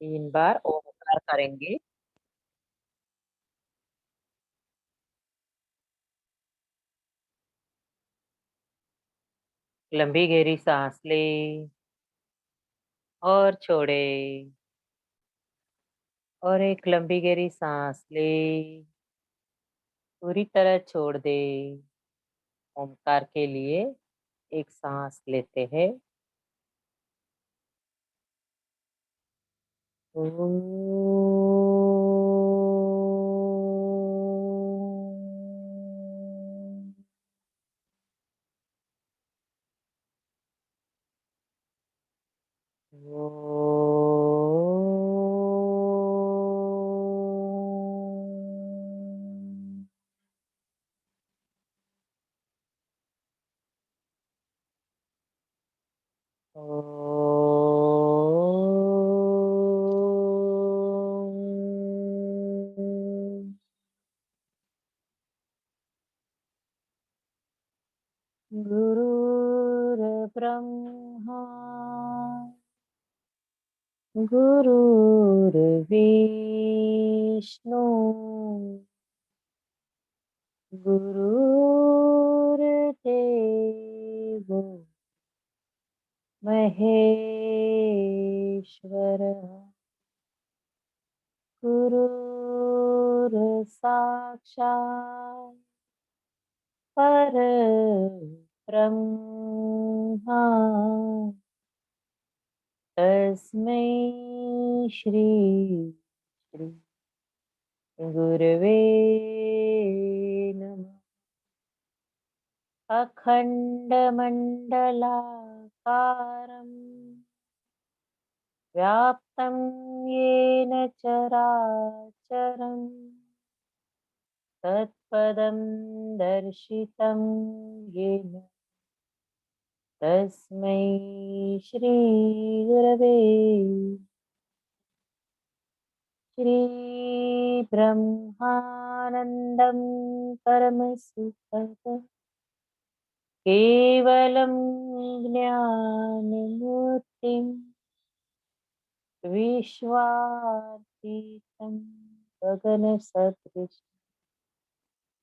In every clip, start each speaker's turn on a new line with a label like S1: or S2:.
S1: 3 बार ओमकार करेंगे। लंबी गहरी सांस ले और छोड़े। और एक लंबी गहरी सांस ले, पूरी तरह छोड़ दे। ओमकार के लिए एक सांस लेते हैं। गुरुर्ब्रह्मा गुरुर्विष्णु गुरुर्देवो महेश्वर गुरुर्साक्षात् परब्रह्मा तस्मै श्री श्री गुरवे नमः। अखण्डमण्डलाकारम् व्याप्तं येन चराचरम् तत्पदं दर्शितं येन तस्मै श्रीगुरवे श्रीब्रह्मानन्दं परमसुखदं केवलं ज्ञानमूर्तिं विश्वातीतं गगनसदृशं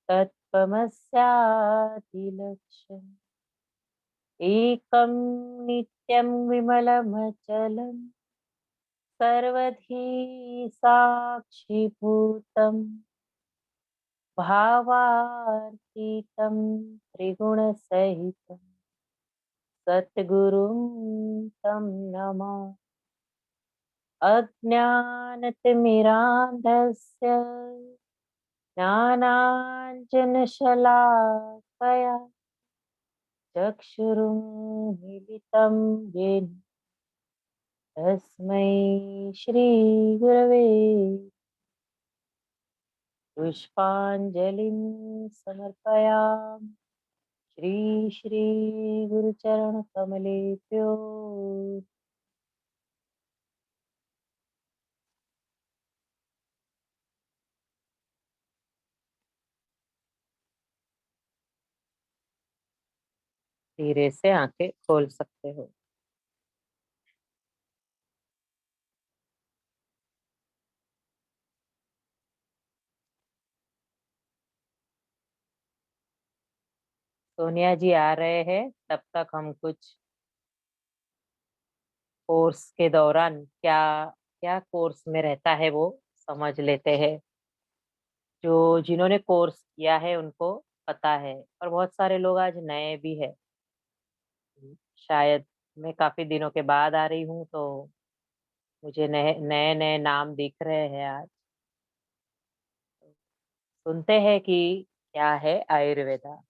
S1: तत्त्वमस्यादिलक्ष्यम् एकं नित्यं विमलमचलं सर्वधी साक्षिभूतं भावातीतं त्रिगुणसहितं सद्गुरुं तं नमः। अज्ञानतिमिरान्धस्य ज्ञानाञ्जनशलाकया चक्षुरुन्मीलितं येन तस्मै श्रीगुरवे पुष्पाञ्जलिं समर्पयामि। श्री श्री गुरुचरणकमलेभ्यो। धीरे से आंखें खोल सकते हो। सोनिया जी आ रहे हैं, तब तक हम कुछ कोर्स के दौरान क्या क्या कोर्स में रहता है वो समझ लेते हैं। जो जिन्होंने कोर्स किया है उनको पता है, और बहुत सारे लोग आज नए भी है। शायद मैं काफी दिनों के बाद आ रही हूँ, तो मुझे नए नए नए नाम दिख रहे हैं आज। सुनते हैं कि क्या है आयुर्वेदा।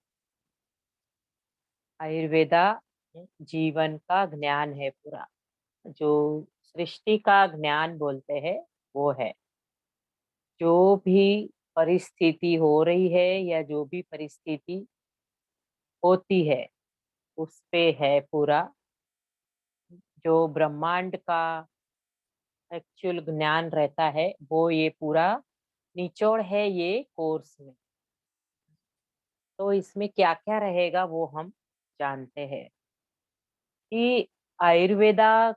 S1: आयुर्वेदा जीवन का ज्ञान है पूरा। जो सृष्टि का ज्ञान बोलते हैं वो है। जो भी परिस्थिति हो रही है या जो भी परिस्थिति होती है उस पे है पूरा। जो ब्रह्मांड का एक्चुअल ज्ञान रहता है वो ये पूरा निचोड़ है ये कोर्स में। तो इसमें क्या क्या रहेगा वो हम जानते हैं कि आयुर्वेदा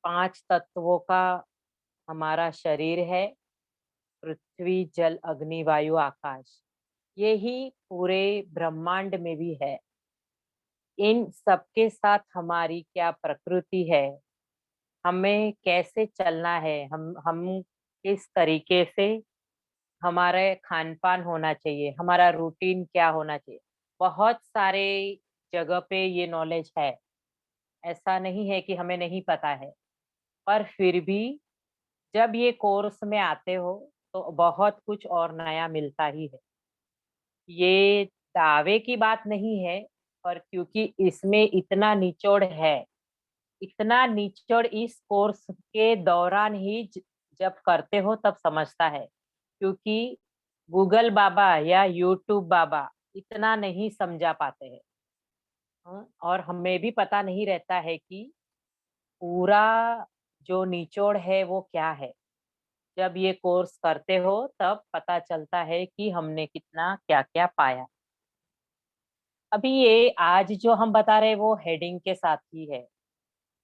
S1: 5 तत्वों का हमारा शरीर है, पृथ्वी, जल, अग्नि, वायु, आकाश। यही पूरे ब्रह्मांड में भी है। इन सबके साथ हमारी क्या प्रकृति है, हमें कैसे चलना है, हम किस तरीके से हमारे खान-पान होना चाहिए, हमारा रूटीन क्या होना चाहिए। बहुत सारे जगह पे ये नॉलेज है। ऐसा नहीं है कि हमें नहीं पता है, पर फिर भी जब ये कोर्स में आते हो, तो बहुत कुछ और नया मिलता ही है। ये दावे की बात नहीं है, पर क्योंकि इसमें इतना निचोड़ है, इतना निचोड़ इस कोर्स के दौरान ही जब करते हो तब समझता है। क्योंकि गूगल बाबा या यूट्यूब बाबा इतना नहीं समझा पाते हैं। और हमें भी पता नहीं रहता है कि पूरा जो निचोड़ है वो क्या है। जब ये कोर्स करते हो तब पता चलता है कि हमने कितना क्या-क्या पाया। अभी ये आज जो हम बता रहे हैं वो हेडिंग के साथ ही है।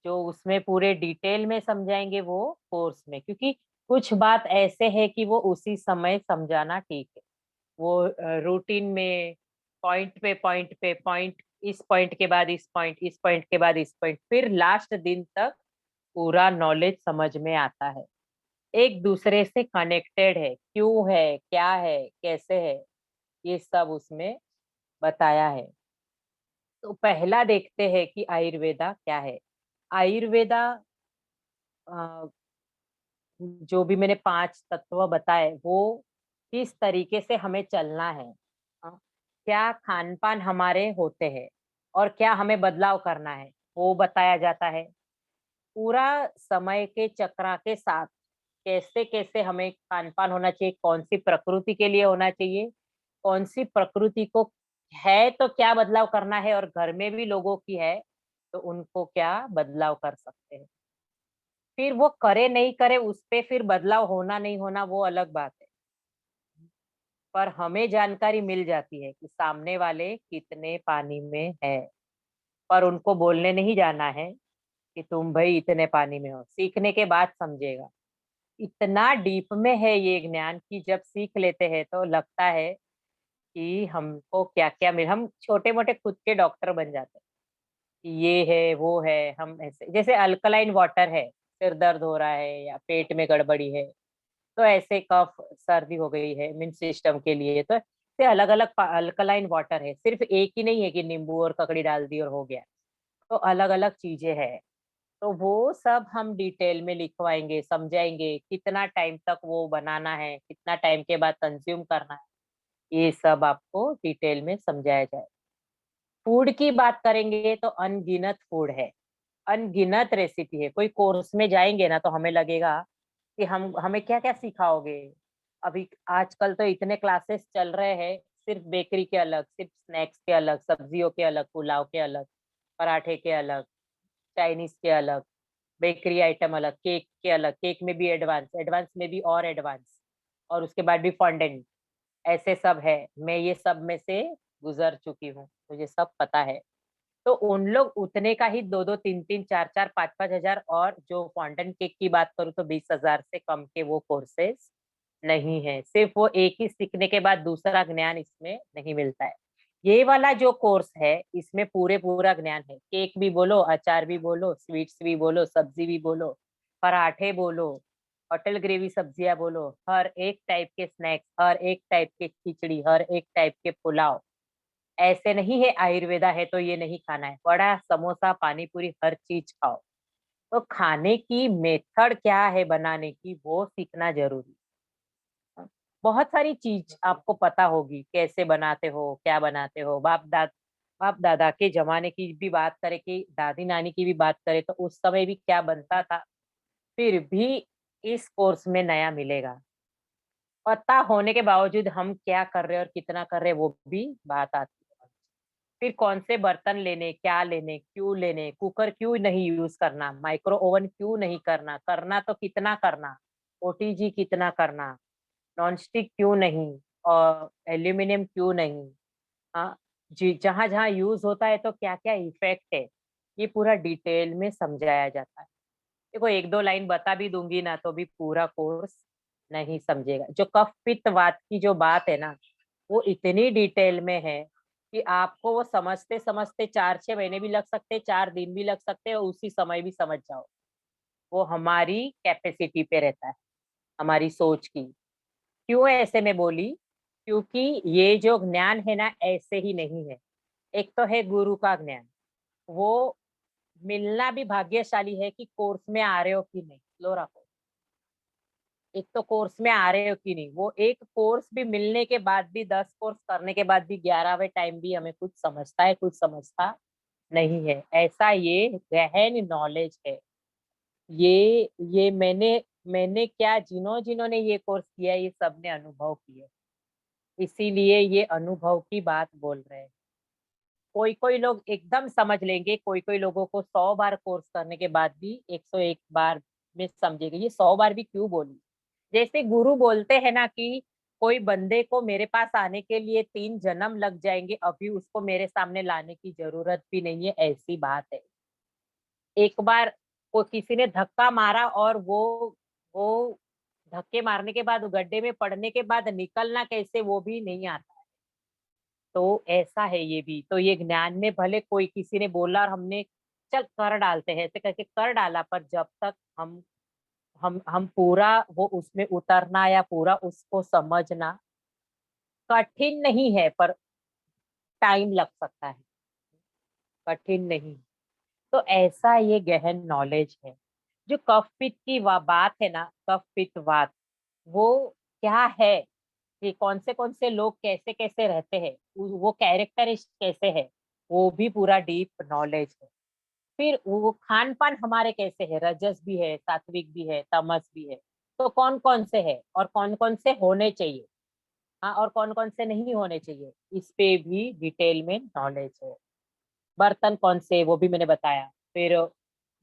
S1: जो उसमें पूरे डिटेल में समझाएँगे वो कोर्स में, क्योंकि कुछ बात ऐसे है कि वो उसी समय समझाना ठीक है। वो रूटीन में पॉइंट पे पॉइंट, इस पॉइंट के बाद इस पॉइंट, इस पॉइंट के बाद इस पॉइंट, फिर लास्ट दिन तक पूरा नॉलेज समझ में आता है। एक दूसरे से कनेक्टेड है, क्यों है, क्या है, कैसे है, ये सब उसमें बताया है। तो पहला देखते हैं कि आयुर्वेदा क्या है। आयुर्वेदा अ, जो भी मैंने 5 तत्व बताए वो किस तरीके से हमें चलना है। अ, क्या खान-पान हमारे होते हैं और क्या हमें बदलाव करना है, वो बताया जाता है। पूरा समय के चक्र के साथ कैसे-कैसे हमें खान-पान होना चाहिए, कौन-सी प्रकृति के लिए होना चाहिए, कौन-सी प्रकृति को है तो क्या बदलाव करना है, और घर में भी लोगों की है, तो उनको क्या बदलाव कर सकते हैं। फिर वो करे नहीं करे उसपे फिर बदलाव होना नहीं होना वो अलग बात है। पर हमें जानकारी मिल जाती है कि सामने वाले कितने पानी में है, पर उनको बोलने नहीं जाना है कि तुम भई इतने पानी में हो, सीखने के बाद समझेगा। इतना डीप में है ये ज्ञान कि जब सीख लेते हैं तो लगता है कि हमको क्या-क्या मिल हम छोटे-मोटे खुद के डॉक्टर बन जाते हैं। कि ये है, वो है, हम ऐसे जैसे अल्कलाइन वाटर है, सिर दर्द हो रहा है या पेट में गड़बड़ी है, तो ऐसे कफ, सर्दी हो गई है इम्यून सिस्टम के लिए, तो ऐसे अलग-अलग अल्कलाइन वाटर है, सिर्फ एक ही नहीं है कि नींबू और ककड़ी डाल दी और हो गया। तो अलग-अलग चीज़ें हैं। तो वो सब हम डिटेल में लिखवाएँगे, समझाएँगे, कितना टाइम तक वो बनाना है, कितना टाइम के बाद कंज़्यूम करना है, ये सब आपको डिटेल में समझाया जाए। फूड की बात करेंगे तो अनगिनत फूड है, अनगिनत रेसिपी है। कोई कोर्स में जाएँगे ना तो हमें लगेगा कि हम हमें क्या-क्या सिखाओगे? अभी आजकल तो इतने क्लासेस चल रहे हैं, सिर्फ बेकरी के अलग, सिर्फ स्नैक्स के अलग, सब्जियों के अलग, पुलाव के अलग, पराठे के अलग, चाइनीज़ के अलग, बेकरी आइटम अलग, केक के अलग, केक में भी एडवांस, एडवांस में भी और एडवांस, और उसके बाद भी फॉन्डेंट, ऐसे सब है। मैं ये सब में से गुज़र चुकी हूँ, मुझे सब पता है। तो उन लोग उतने का ही 2-2 3-3 4-4 5-5 हज़ार, और जो फॉन्टेन केक की बात करूँ तो 20,000 से कम के वो कोर्सेज़ नहीं है। सिर्फ़ वो एक ही सीखने के बाद दूसरा ज्ञान इसमें नहीं मिलता है। ये वाला जो कोर्स है, इसमें पूरा ज्ञान है। केक भी बोलो, अचार भी बोलो, स्वीट्स भी बोलो, सब्ज़ी भी बोलो, पराठे बोलो, होटल ग्रेवी सब्जियाँ बोलो, हर एक टाइप के स्नैक्स, हर एक टाइप के खिचड़ी, हर एक टाइप के पुलाव। ऐसे नहीं है आयुर्वेदा है तो ये नहीं खाना है, वड़ा, समोसा, पानी पूरी हर चीज़ खाओ। तो खाने की मेथड क्या है बनाने की वो सीखना ज़रूरी है। बहुत सारी चीज़ आपको पता होगी, कैसे बनाते हो, क्या बनाते हो, बाप-दादा के ज़माने की भी बात करें कि दादी-नानी की भी बात करें तो उस समय भी क्या बनता था, फिर भी इस कोर्स में नया मिलेगा। पता होने के बावजूद हम क्या कर रहे हैं और कितना कर रहे हैं वो भी बात आती है। फिर कौन से बर्तन लेने, क्या लेने, क्यों लेने, कुकर क्यों नहीं यूज़ करना, माइक्रो ओवन क्यों नहीं करना, करना तो कितना करना, ओटीजी कितना करना, नॉनस्टिक क्यों नहीं और एल्यूमीनियम क्यों नहीं? हाँ, जी, जहाँ-जहाँ यूज़ होता है तो क्या-क्या इफ़ेक्ट है, ये पूरा डिटेल में समझाया जाता है। देखो एक दो लाइन बता भी दूंगी ना तो भी पूरा कोर्स नहीं समझेगा। जो कफ पित्त वात की जो बात है ना, वो इतनी डिटेल में है कि आपको वो समझते समझते 4-6 महीने भी लग सकते, 4 दिन भी लग सकते हैं और उसी समय भी समझ जाओ। वो हमारी कैपेसिटी पे रहता है, हमारी सोच की। क्यों ऐसे में बोली? क्योंकि ये जो ज्ञान है ना ऐसे ही नहीं है। एक तो है गुरु का ज्ञान, वो मिलना भी भाग्यशाली है कि कोर्स में आ रहे हो कि नहीं। लो रखो, एक तो कोर्स में आ रहे हो कि नहीं, वो एक कोर्स भी मिलने के बाद भी, 10 कोर्स करने के बाद भी 11वें टाइम भी हमें कुछ समझता है, कुछ समझता नहीं है। ऐसा ये गहन नॉलेज है। ये मैंने क्या, जिन्होंने ये कोर्स किया है, ये सबने अनुभव किया, इसीलिए ये अनुभव की बात बोल रहे हैं। कोई कोई लोग एकदम समझ लेंगे, कोई कोई लोगों को 100 बार कोर्स करने के बाद भी 101 बार में समझेंगे। ये 100 बार भी क्यों बोली? जैसे गुरु बोलते हैं ना कि कोई बंदे को मेरे पास आने के लिए 3 जन्म लग जाएंगे, अभी उसको मेरे सामने लाने की जरूरत भी नहीं है, ऐसी बात है। एक बार को किसी ने धक्का मारा और वो धक्के मारने के बाद गड्ढे में पड़ने के बाद निकलना कैसे वो भी नहीं आता। तो ऐसा है ये भी। तो ये ज्ञान में भले कोई किसी ने बोला और हमने चल कर डालते हैं, ऐसे करके कर डाला, पर जब तक हम पूरा वो उसमें उतरना या पूरा उसको समझना कठिन नहीं है, पर टाइम लग सकता है, कठिन नहीं। तो ऐसा ये गहन नॉलेज है। जो कफ पित्त की बात है ना, कफ पित्त वात, वो क्या है, कि कौन से लोग कैसे कैसे रहते हैं, वो कैरेक्टरिस्ट कैसे है, वो भी पूरा डीप नॉलेज है। फिर वो खान पान हमारे कैसे है, रजस भी है, सात्विक भी है, तमस भी है। तो कौन कौन से है और कौन कौन से होने चाहिए, हाँ, और कौन कौन से नहीं होने चाहिए, इस पे भी डिटेल में नॉलेज है। बर्तन कौन से, वो भी मैंने बताया। फिर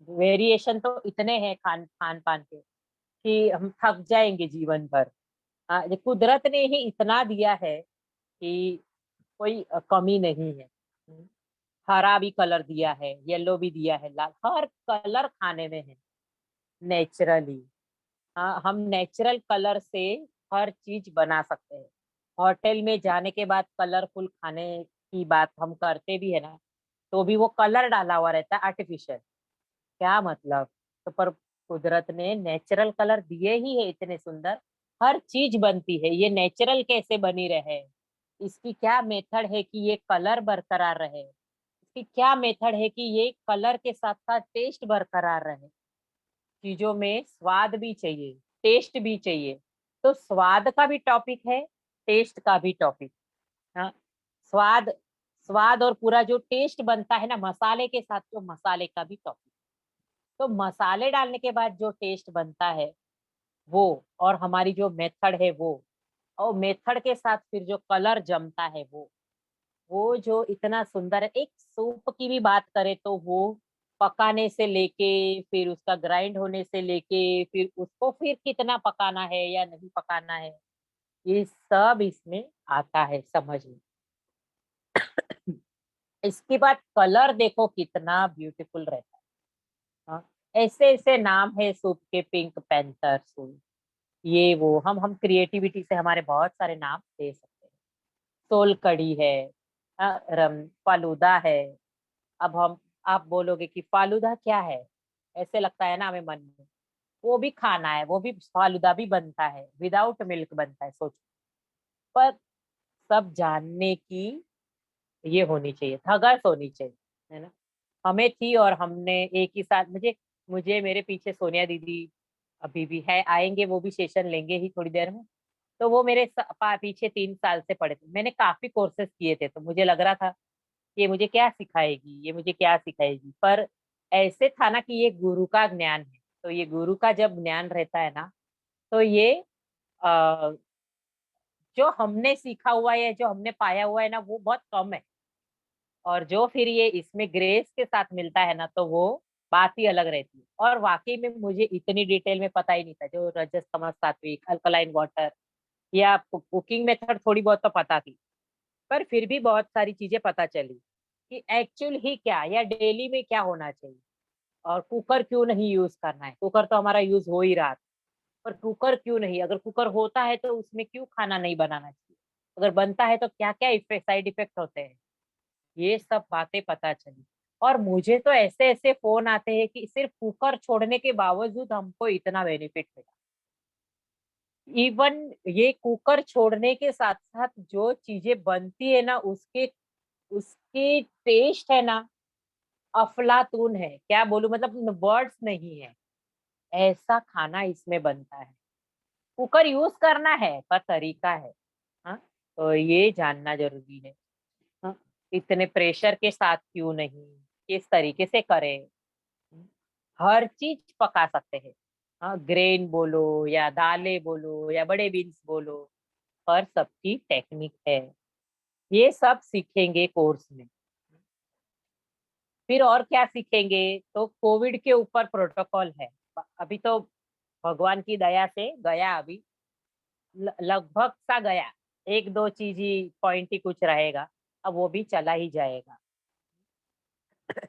S1: वेरिएशन तो इतने हैं खान खान पान के कि हम थक जाएंगे जीवन भर। हाँ, ये कुदरत ने ही इतना दिया है कि कोई कमी नहीं है। हरा भी कलर दिया है, येलो भी दिया है, लाल, हर कलर खाने में है नेचुरली। हाँ, हम नेचुरल कलर से हर चीज बना सकते हैं। होटल में जाने के बाद कलरफुल खाने की बात हम करते भी है ना, तो भी वो कलर डाला हुआ रहता है आर्टिफिशियल। क्या मतलब? तो पर कुदरत ने नेचुरल कलर दिए ही है इतने सुंदर, हर चीज बनती है। ये नेचुरल कैसे बनी रहे, इसकी क्या मेथड है कि ये कलर बरकरार रहे, इसकी क्या मेथड है कि ये कलर के साथ साथ टेस्ट बरकरार रहे। चीजों में स्वाद भी चाहिए, टेस्ट भी चाहिए। तो स्वाद का भी टॉपिक है, टेस्ट का भी टॉपिक। हाँ, स्वाद, स्वाद और पूरा जो टेस्ट बनता है ना मसाले के साथ, तो मसाले का भी टॉपिक। तो मसाले डालने के बाद जो टेस्ट बनता है वो, और हमारी जो मेथड है वो, और मेथड के साथ फिर जो कलर जमता है वो जो इतना सुंदर है। एक सूप की भी बात करें तो वो पकाने से लेके, फिर उसका ग्राइंड होने से लेके, फिर उसको फिर कितना पकाना है या नहीं पकाना है, ये सब इसमें आता है समझ में। इसके बाद कलर देखो कितना ब्यूटीफुल रहता है। हाँ, ऐसे ऐसे नाम है सूप के, पिंक पैंथर सूप, ये वो, हम क्रिएटिविटी से हमारे बहुत सारे नाम दे सकते हैं। सोल कड़ी है, रम फालूदा है। अब हम, आप बोलोगे कि फालूदा क्या है, ऐसे लगता है ना हमें मन में। वो भी खाना है, वो भी फालूदा भी बनता है, विदाउट मिल्क बनता है, सोचो। पर सब जानने की ये होनी चाहिए, धगस होनी चाहिए, है ना। हमें थी और हमने एक ही साथ, मुझे मुझे मेरे पीछे सोनिया दीदी अभी भी है, आएंगे वो भी सेशन लेंगे ही थोड़ी देर में। तो वो मेरे पीछे 3 साल से पड़े थे, मैंने काफी कोर्सेज किए थे, तो मुझे लग रहा था ये मुझे क्या सिखाएगी, ये मुझे क्या सिखाएगी। पर ऐसे था ना कि ये गुरु का ज्ञान है, तो ये गुरु का जब ज्ञान रहता है ना, तो ये आ, जो हमने सीखा हुआ है, जो हमने पाया हुआ है ना, वो बहुत कम है। और जो फिर ये इसमें ग्रेस के साथ मिलता है ना, तो वो बात ही अलग रहती है। और वाकई में मुझे इतनी डिटेल में पता ही नहीं था, जो रजस तमस सात्विक अल्कलाइन वाटर या कुकिंग मेथड थोड़ी बहुत तो पता थी, पर फिर भी बहुत सारी चीजें पता चली कि एक्चुअल ही क्या या डेली में क्या होना चाहिए। और कुकर क्यों नहीं यूज करना है, कुकर तो हमारा यूज हो ही रहा था, पर कुकर क्यों नहीं, अगर कुकर होता है तो उसमें क्यों खाना नहीं बनाना चाहिए, अगर बनता है तो क्या क्या इफेक्ट, साइड इफेक्ट होते हैं, ये सब बातें पता चली। और मुझे तो ऐसे ऐसे फोन आते हैं कि सिर्फ कुकर छोड़ने के बावजूद हमको इतना बेनिफिट मिला। इवन ये कुकर छोड़ने के साथ साथ जो चीजें बनती है ना, उसके उसके टेस्ट है ना, अफलातून है, क्या बोलूं, मतलब वर्ड्स नहीं है, ऐसा खाना इसमें बनता है। कुकर यूज करना है पर तरीका है। हाँ, तो ये जानना जरूरी है। हाँ, इतने प्रेशर के साथ क्यों नहीं, किस तरीके से करें। हर चीज पका सकते हैं। हाँ, ग्रेन बोलो या दालें बोलो या बड़े बीन्स बोलो, पर सबकी टेक्निक है। ये सब सीखेंगे कोर्स में। फिर और क्या सीखेंगे, तो कोविड के ऊपर प्रोटोकॉल है। अभी तो भगवान की दया से गया, अभी लगभग सा गया, एक दो चीज ही पॉइंट ही कुछ रहेगा, अब वो भी चला ही जाएगा।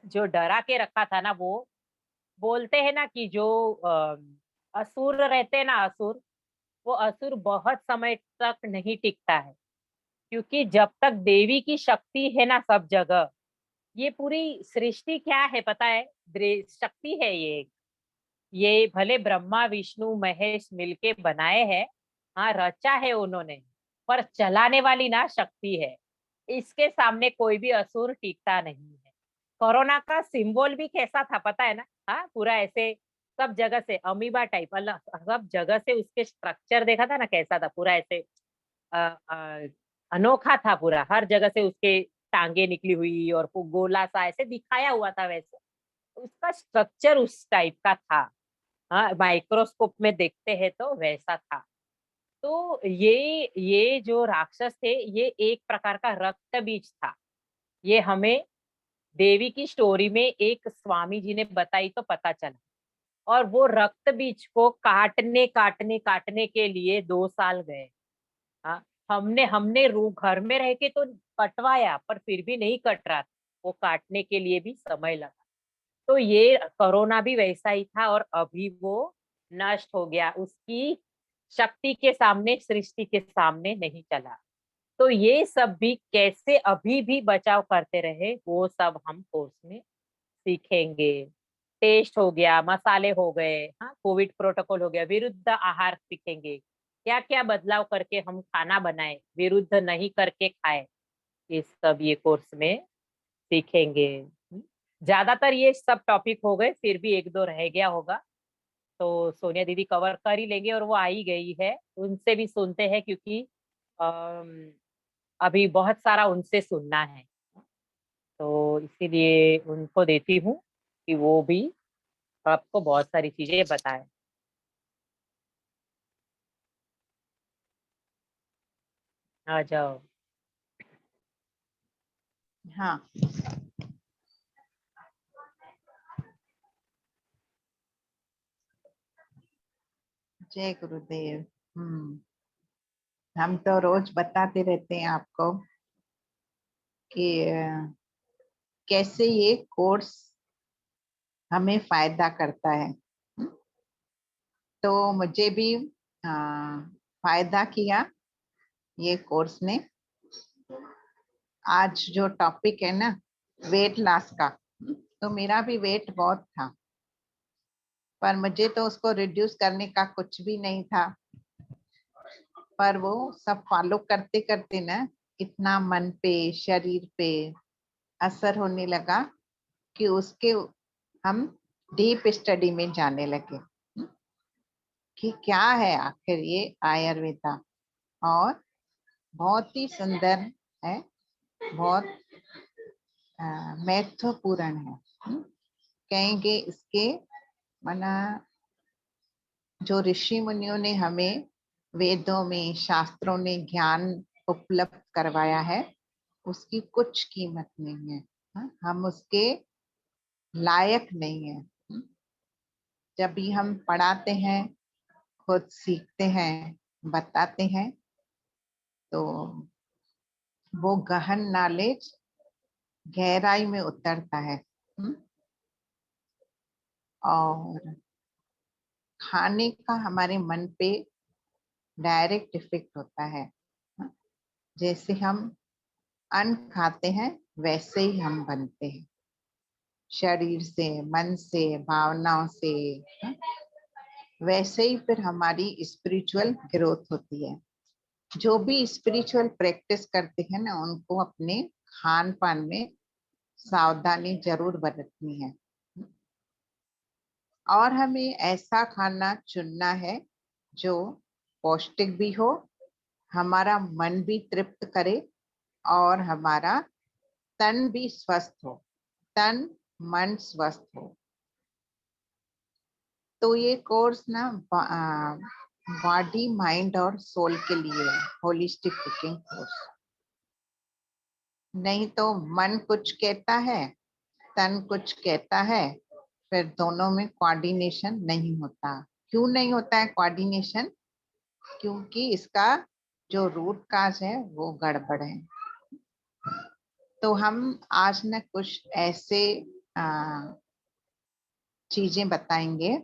S1: जो डरा के रखा था ना, वो बोलते हैं ना कि जो असुर रहते हैं ना, असुर, वो असुर बहुत समय तक नहीं टिकता है, क्योंकि जब तक देवी की शक्ति है ना सब जगह, ये पूरी सृष्टि क्या है पता है, शक्ति है ये भले ब्रह्मा विष्णु महेश मिलके बनाए हैं, हाँ रचा है उन्होंने, पर चलाने वाली ना शक्ति है। इसके सामने कोई भी असुर टिकता नहीं है। कोरोना का सिंबल भी कैसा था पता है ना, हाँ पूरा ऐसे सब जगह से अमीबा टाइप, अल्लाह, सब जगह से उसके स्ट्रक्चर देखा था ना, कैसा था पूरा ऐसे अ, अ, अनोखा था पूरा, हर जगह से उसके टांगे निकली हुई और वो गोला सा ऐसे दिखाया हुआ था, वैसे उसका स्ट्रक्चर उस टाइप का था। हाँ, माइक्रोस्कोप में देखते हैं तो वैसा था। तो ये जो राक्षस थे, ये एक प्रकार का रक्त बीज था। ये हमें देवी की स्टोरी में एक स्वामी जी ने बताई तो पता चला। और वो रक्त बीज को काटने काटने काटने के लिए 2 साल गए। हाँ, हमने हमने रू घर में रह के तो कटवाया, पर फिर भी नहीं कट रहा था, वो काटने के लिए भी समय लगा। तो ये कोरोना भी वैसा ही था, और अभी वो नष्ट हो गया, उसकी शक्ति के सामने, सृष्टि के सामने नहीं चला। तो ये सब भी कैसे अभी भी बचाव करते रहे, वो सब हम कोर्स में सीखेंगे। टेस्ट हो गया, मसाले हो गए, हाँ कोविड प्रोटोकॉल हो गया, विरुद्ध आहार सीखेंगे, क्या क्या बदलाव करके हम खाना बनाए, विरुद्ध नहीं करके खाए, ये सब ये कोर्स में सीखेंगे। ज्यादातर ये सब टॉपिक हो गए, फिर भी एक दो रह गया होगा, तो सोनिया दीदी कवर कर ही लेंगे, और वो आ ही गई है, उनसे भी सुनते हैं, क्योंकि अम, अभी बहुत सारा उनसे सुनना है। तो इसीलिए उनको देती हूँ कि वो भी आपको बहुत सारी चीजें बताएं। आ जाओ।
S2: हाँ, जय गुरुदेव। हम तो रोज बताते रहते हैं आपको कि कैसे ये कोर्स हमें फायदा करता है। तो मुझे भी फायदा किया ये कोर्स ने। आज जो टॉपिक है ना, वेट लॉस का, तो मेरा भी वेट बहुत था, पर मुझे तो उसको रिड्यूस करने का कुछ भी नहीं था। पर वो सब फॉलो करते करते ना, इतना मन पे, शरीर पे असर होने लगा कि उसके हम डीप स्टडी में जाने लगे कि क्या है आखिर ये आयुर्वेदा। और बहुत ही सुंदर है, बहुत महत्वपूर्ण है। कहेंगे इसके मना, जो ऋषि मुनियों ने हमें वेदों में, शास्त्रों ने ज्ञान उपलब्ध करवाया है, उसकी कुछ कीमत नहीं है। हम उसके लायक नहीं है। जब भी हम पढ़ाते हैं, खुद सीखते हैं, बताते हैं, तो वो गहन नॉलेज गहराई में उतरता है। और खाने का हमारे मन पे डायरेक्ट इफेक्ट होता है। जैसे हम अन्न खाते हैं वैसे ही हम बनते हैं, शरीर से, मन से, भावनाओं से। वैसे ही फिर हमारी स्पिरिचुअल ग्रोथ होती है। जो भी स्पिरिचुअल प्रैक्टिस करते हैं ना, उनको अपने खान पान में सावधानी जरूर बरतनी है और हमें ऐसा खाना चुनना है जो पौष्टिक भी हो, हमारा मन भी तृप्त करे और हमारा तन भी स्वस्थ हो, तन मन स्वस्थ हो। तो ये कोर्स ना बॉडी, माइंड और सोल के लिए है, होलिस्टिक कुकिंग कोर्स। नहीं तो मन कुछ कहता है, तन कुछ कहता है, फिर दोनों में कोऑर्डिनेशन नहीं होता। क्यों नहीं होता है कोऑर्डिनेशन? क्योंकि इसका जो रूट काज है वो गड़बड़ है। तो हम आज न कुछ ऐसे चीजें बताएंगे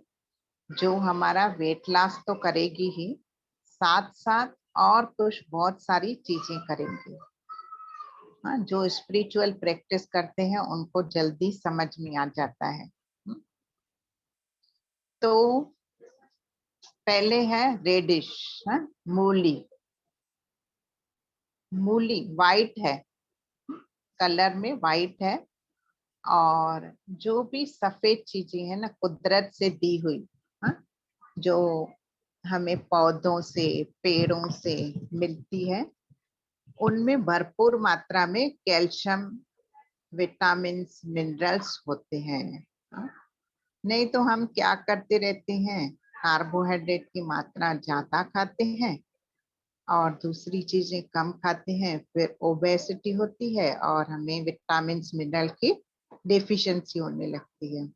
S2: जो हमारा वेट लॉस तो करेगी ही, साथ साथ और कुछ बहुत सारी चीजें करेंगे। हाँ, जो स्पिरिचुअल प्रैक्टिस करते हैं उनको जल्दी समझ में आ जाता है। तो पहले है रेडिश, मूली। मूली वाइट है, कलर में वाइट है। और जो भी सफेद चीजें हैं ना, कुदरत से दी हुई, हाँ, जो हमें पौधों से, पेड़ों से मिलती है, उनमें भरपूर मात्रा में कैल्शियम, विटामिन, मिनरल्स होते हैं। हाँ? नहीं तो हम क्या करते रहते हैं, कार्बोहाइड्रेट की मात्रा ज्यादा खाते हैं और दूसरी चीजें कम खाते हैं, फिर ओबेसिटी होती है और हमें विटामिन मिनरल की डेफिशिएंसी होने लगती है।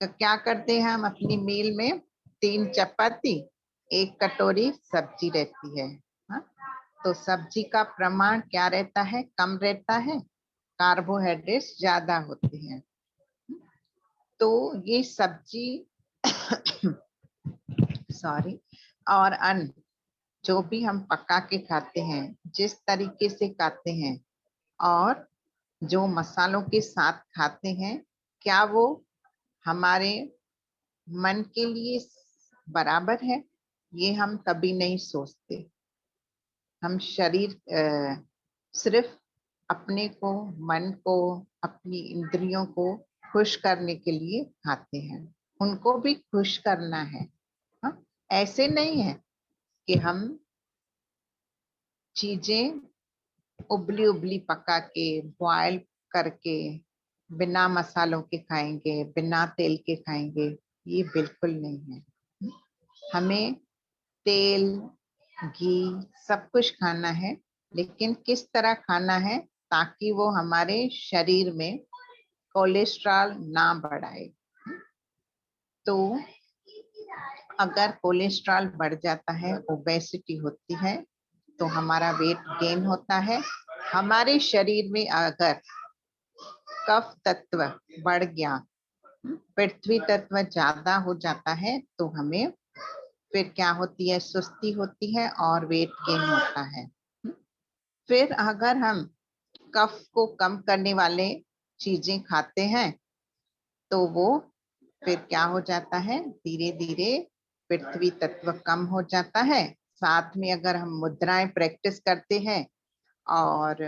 S2: तो क्या करते हैं हम, अपनी मील में 3 चपाती, 1 कटोरी सब्जी रहती है। हाँ? तो सब्जी का प्रमाण क्या रहता है, कम रहता है, कार्बोहाइड्रेट्स ज्यादा होते हैं। तो ये सब्जी सॉरी और अन्न जो भी हम पका के खाते हैं, जिस तरीके से खाते हैं और जो मसालों के साथ खाते हैं, क्या वो हमारे मन के लिए बराबर है? ये हम कभी नहीं सोचते। हम सिर्फ अपने को, मन को, अपनी इंद्रियों को खुश करने के लिए खाते हैं। उनको भी खुश करना है। हाँ? ऐसे नहीं है कि हम चीजें उबली उबली पका के, बॉयल करके, बिना मसालों के खाएंगे, बिना तेल के खाएंगे, ये बिल्कुल नहीं है। हमें तेल, घी सब कुछ खाना है, लेकिन किस तरह खाना है ताकि वो हमारे शरीर में कोलेस्ट्रॉल ना बढ़ाए। तो अगर कोलेस्ट्रॉल बढ़ जाता है, ओबेसिटी होती है, तो हमारा वेट गेन होता है। हमारे शरीर में अगर कफ तत्व बढ़ गया, पृथ्वी तत्व ज्यादा हो जाता है, तो हमें फिर क्या होती है, सुस्ती होती है और वेट गेन होता है। फिर अगर हम कफ को कम करने वाले चीजें खाते हैं, तो वो फिर क्या हो जाता है, धीरे धीरे पृथ्वी तत्व कम हो जाता है। साथ में अगर हम मुद्राएं प्रैक्टिस करते हैं और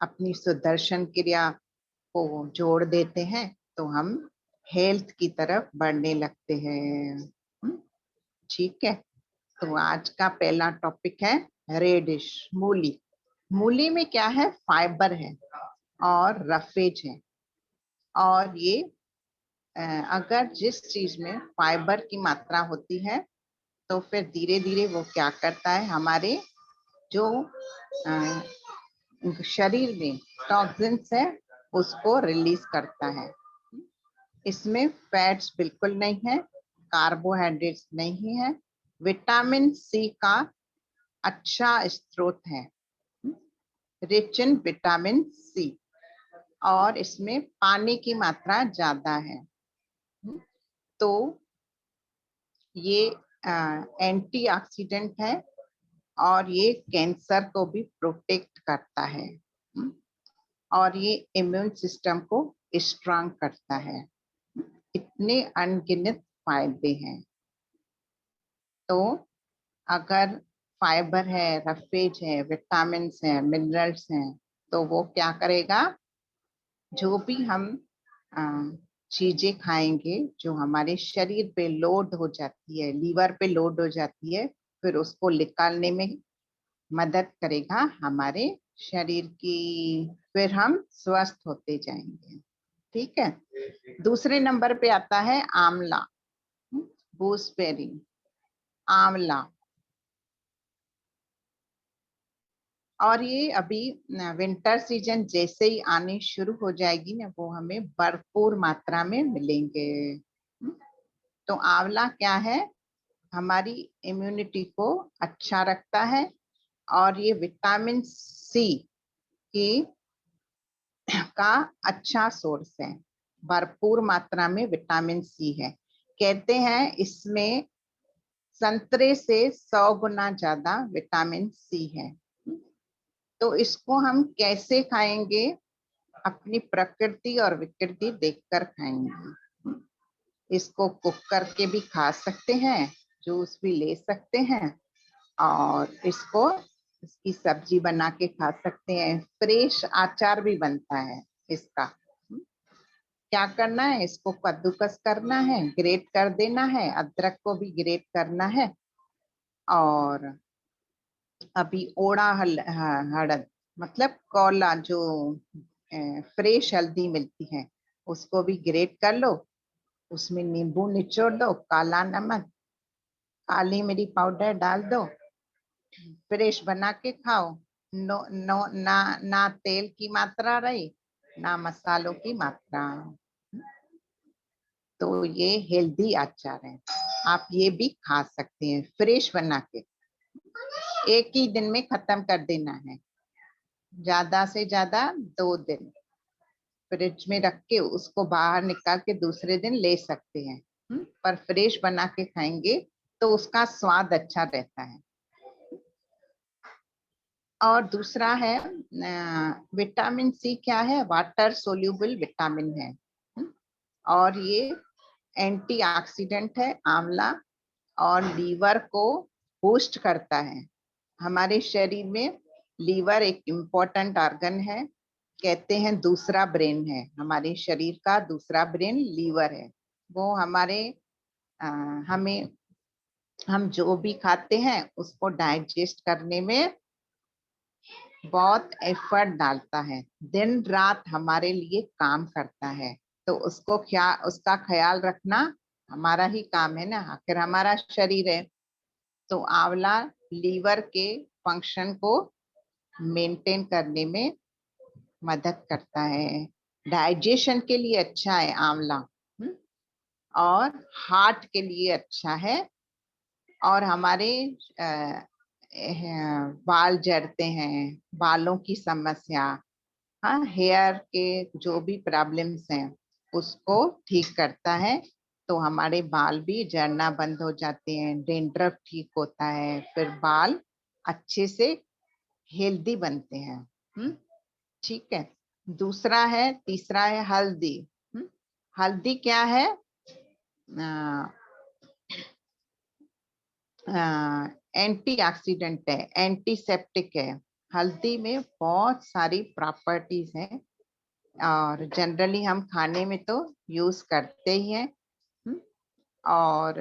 S2: अपनी सुदर्शन क्रिया को जोड़ देते हैं, तो हम हेल्थ की तरफ बढ़ने लगते हैं। ठीक है। तो आज का पहला टॉपिक है रेडिश, मूली। मूली में क्या है, फाइबर है और रफेज है। और ये अगर जिस चीज में फाइबर की मात्रा होती है, तो फिर धीरे धीरे वो क्या करता है, हमारे जो शरीर में टॉक्सिन्स है उसको रिलीज करता है। इसमें फैट्स बिल्कुल नहीं है, कार्बोहाइड्रेट्स नहीं है, विटामिन सी का अच्छा स्रोत है, रिच इन विटामिन सी, और इसमें पानी की मात्रा ज्यादा है। तो ये एंटीऑक्सीडेंट है और ये कैंसर को भी प्रोटेक्ट करता है। और ये इम्यून सिस्टम को स्ट्रांग करता है। इतने अनगिनत फायदे हैं। तो अगर फाइबर है, रफेज है, विटामिन है, मिनरल्स हैं, तो वो क्या करेगा, जो भी हम चीजें खाएंगे जो हमारे शरीर पे लोड हो जाती है, लीवर पे लोड हो जाती है, फिर उसको निकालने में मदद करेगा हमारे शरीर की। फिर हम स्वस्थ होते जाएंगे। ठीक है। दूसरे नंबर पे आता है आंवला, गूसबेरी, आंवला। और ये अभी विंटर सीजन जैसे ही आनी शुरू हो जाएगी ना, वो हमें भरपूर मात्रा में मिलेंगे। तो आंवला क्या है, हमारी इम्यूनिटी को अच्छा रखता है और ये विटामिन सी की का अच्छा सोर्स है। भरपूर मात्रा में विटामिन सी है। कहते हैं इसमें संतरे से 100 गुना ज्यादा विटामिन सी है। तो इसको हम कैसे खाएंगे, अपनी प्रकृति और विकृति देखकर खाएंगे। इसको कुक करके भी खा सकते हैं, जूस भी ले सकते हैं, और इसकी सब्जी बना के खा सकते हैं। फ्रेश अचार भी बनता है इसका। क्या करना है, इसको कद्दूकस करना है, ग्रेट कर देना है, अदरक को भी ग्रेट करना है, और अभी ओड़ा हळद मतलब कोला, जो फ्रेश हल्दी मिलती है, उसको भी ग्रेट कर लो, उसमें नींबू निचोड़ दो, काला नमक, काली मिरी पाउडर डाल दो, फ्रेश बना के खाओ। नो नो ना तेल की मात्रा रही, ना मसालों की मात्रा। तो ये हेल्दी अचार है, आप ये भी खा सकते हैं फ्रेश बना के। एक ही दिन में खत्म कर देना है, ज्यादा से ज्यादा 2 दिन फ्रिज में रख के उसको बाहर निकाल के दूसरे दिन ले सकते हैं। पर फ्रेश बना के खाएंगे तो उसका स्वाद अच्छा रहता है। और दूसरा है विटामिन सी। क्या है, वाटर सोल्यूबल विटामिन है। और ये एंटीऑक्सीडेंट है आंवला, और लीवर को बूस्ट करता है। हमारे शरीर में लीवर एक इम्पोर्टेंट ऑर्गन है। कहते हैं दूसरा ब्रेन है, हमारे शरीर का दूसरा ब्रेन लीवर है। वो हमारे हमें हम जो भी खाते हैं उसको डाइजेस्ट करने में बहुत एफर्ट डालता है, दिन रात हमारे लिए काम करता है। तो उसका ख्याल रखना हमारा ही काम है ना, आखिर हमारा शरीर है। तो आंवला लीवर के फंक्शन को मेंटेन करने में मदद करता है। डाइजेशन के लिए अच्छा है आंवला, और हार्ट के लिए अच्छा है। और हमारे बाल झड़ते हैं, बालों की समस्या, हाँ, हेयर के जो भी प्रॉब्लम्स हैं उसको ठीक करता है। तो हमारे बाल भी झड़ना बंद हो जाते हैं, डेंड्रफ ठीक होता है, फिर बाल अच्छे से हेल्दी बनते हैं। ठीक है। तीसरा है हल्दी। हल्दी क्या है, एंटीऑक्सीडेंट है, एंटीसेप्टिक है। हल्दी में बहुत सारी प्रॉपर्टीज हैं, और जनरली हम खाने में तो यूज करते ही हैं। और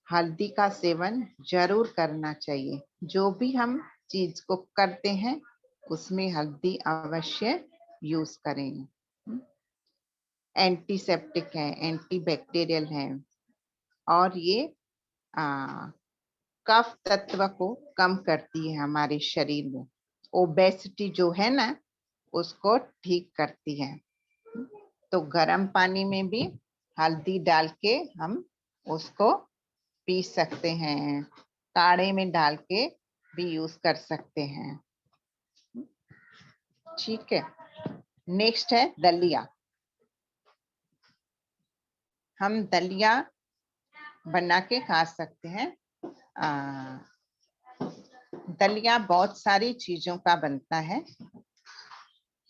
S2: हल्दी का सेवन जरूर करना चाहिए। जो भी हम चीज कुक करते हैं उसमें हल्दी अवश्य यूज करें। एंटीसेप्टिक है, एंटीबैक्टीरियल है, और ये कफ तत्व को कम करती है हमारे शरीर में। ओबेसिटी जो है ना, उसको ठीक करती है। तो गर्म पानी में भी हल्दी डाल के हम उसको पी सकते हैं, काढ़े में डाल के भी यूज कर सकते हैं। ठीक है। नेक्स्ट है दलिया। हम दलिया बना के खा सकते हैं। दलिया बहुत सारी चीजों का बनता है,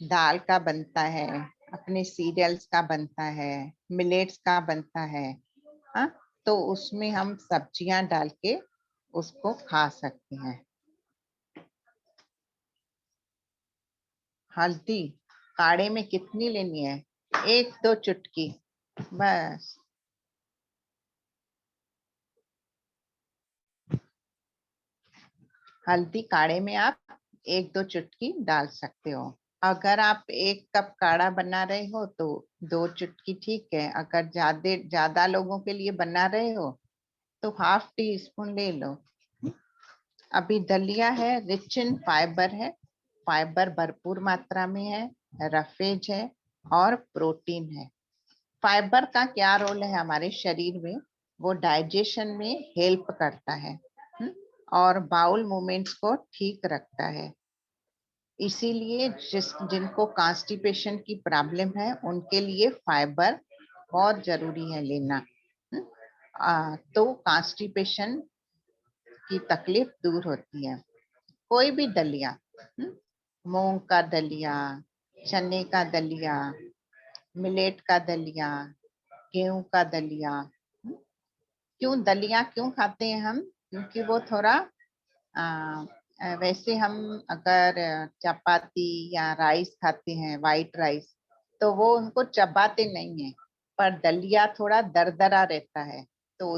S2: दाल का बनता है, अपने सीरियल्स का बनता है, मिलेट्स का बनता है। हाँ, तो उसमें हम सब्जियां डाल के उसको खा सकते हैं। हल्दी काढ़े में कितनी लेनी है? 1-2 चुटकी बस। हल्दी काढ़े में आप 1-2 चुटकी डाल सकते हो। अगर आप 1 कप काढ़ा बना रहे हो तो 2 चुटकी ठीक है। अगर ज्यादा लोगों के लिए बना रहे हो तो ½ टीस्पून ले लो। अभी दलिया है, रिच इन फाइबर है, फाइबर भरपूर मात्रा में है, रफेज है और प्रोटीन है। फाइबर का क्या रोल है हमारे शरीर में? वो डाइजेशन में हेल्प करता है और बाउल मूवमेंट्स को ठीक रखता है। इसीलिए जिनको कॉन्स्टिपेशन की प्रॉब्लम है उनके लिए फाइबर बहुत जरूरी है लेना। तो कॉन्स्टिपेशन की तकलीफ दूर होती है। कोई भी दलिया, मूंग का दलिया, चने का दलिया, मिलेट का दलिया, गेहूं का दलिया। क्यों दलिया क्यों खाते हैं हम? क्योंकि वो थोड़ा वैसे हम अगर चपाती या राइस खाते हैं, वाइट राइस, तो वो उनको चबाते नहीं है, पर दलिया थोड़ा दरदरा रहता है तो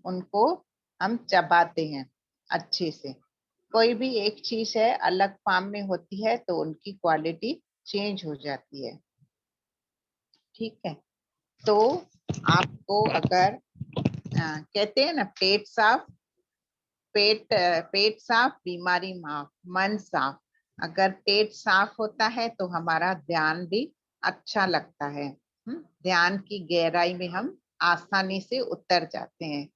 S2: उनको हम चबाते हैं अच्छे से। कोई भी एक चीज है अलग फॉर्म में होती है तो उनकी क्वालिटी चेंज हो जाती है। ठीक है, तो आपको अगर कहते हैं ना पेट साफ बीमारी माफ, मन साफ। अगर पेट साफ होता है तो हमारा ध्यान भी अच्छा लगता है। ध्यान की गहराई में हम आसानी से उतर जाते हैं।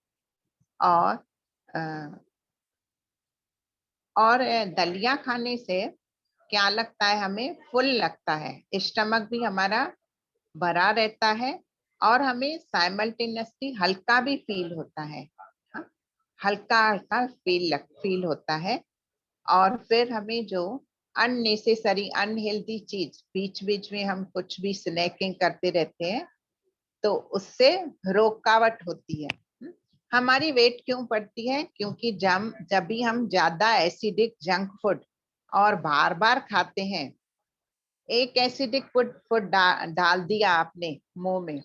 S2: और दलिया खाने से क्या लगता है हमें? फुल लगता है, स्टमक भी हमारा भरा रहता है और हमें साइमल्टेनियसली हल्का भी फील होता है। हाँ, हल्का हल्का फील होता है। और फिर हमें जो अननेसेसरी अनहेल्दी चीज बीच बीच में हम कुछ भी स्नैकिंग करते रहते हैं तो उससे रुकावट होती है। हमारी वेट क्यों बढ़ती है? क्योंकि जब भी हम ज्यादा एसिडिक जंक फूड और बार बार खाते हैं, एक एसिडिक फूड डाल दिया आपने मुंह में,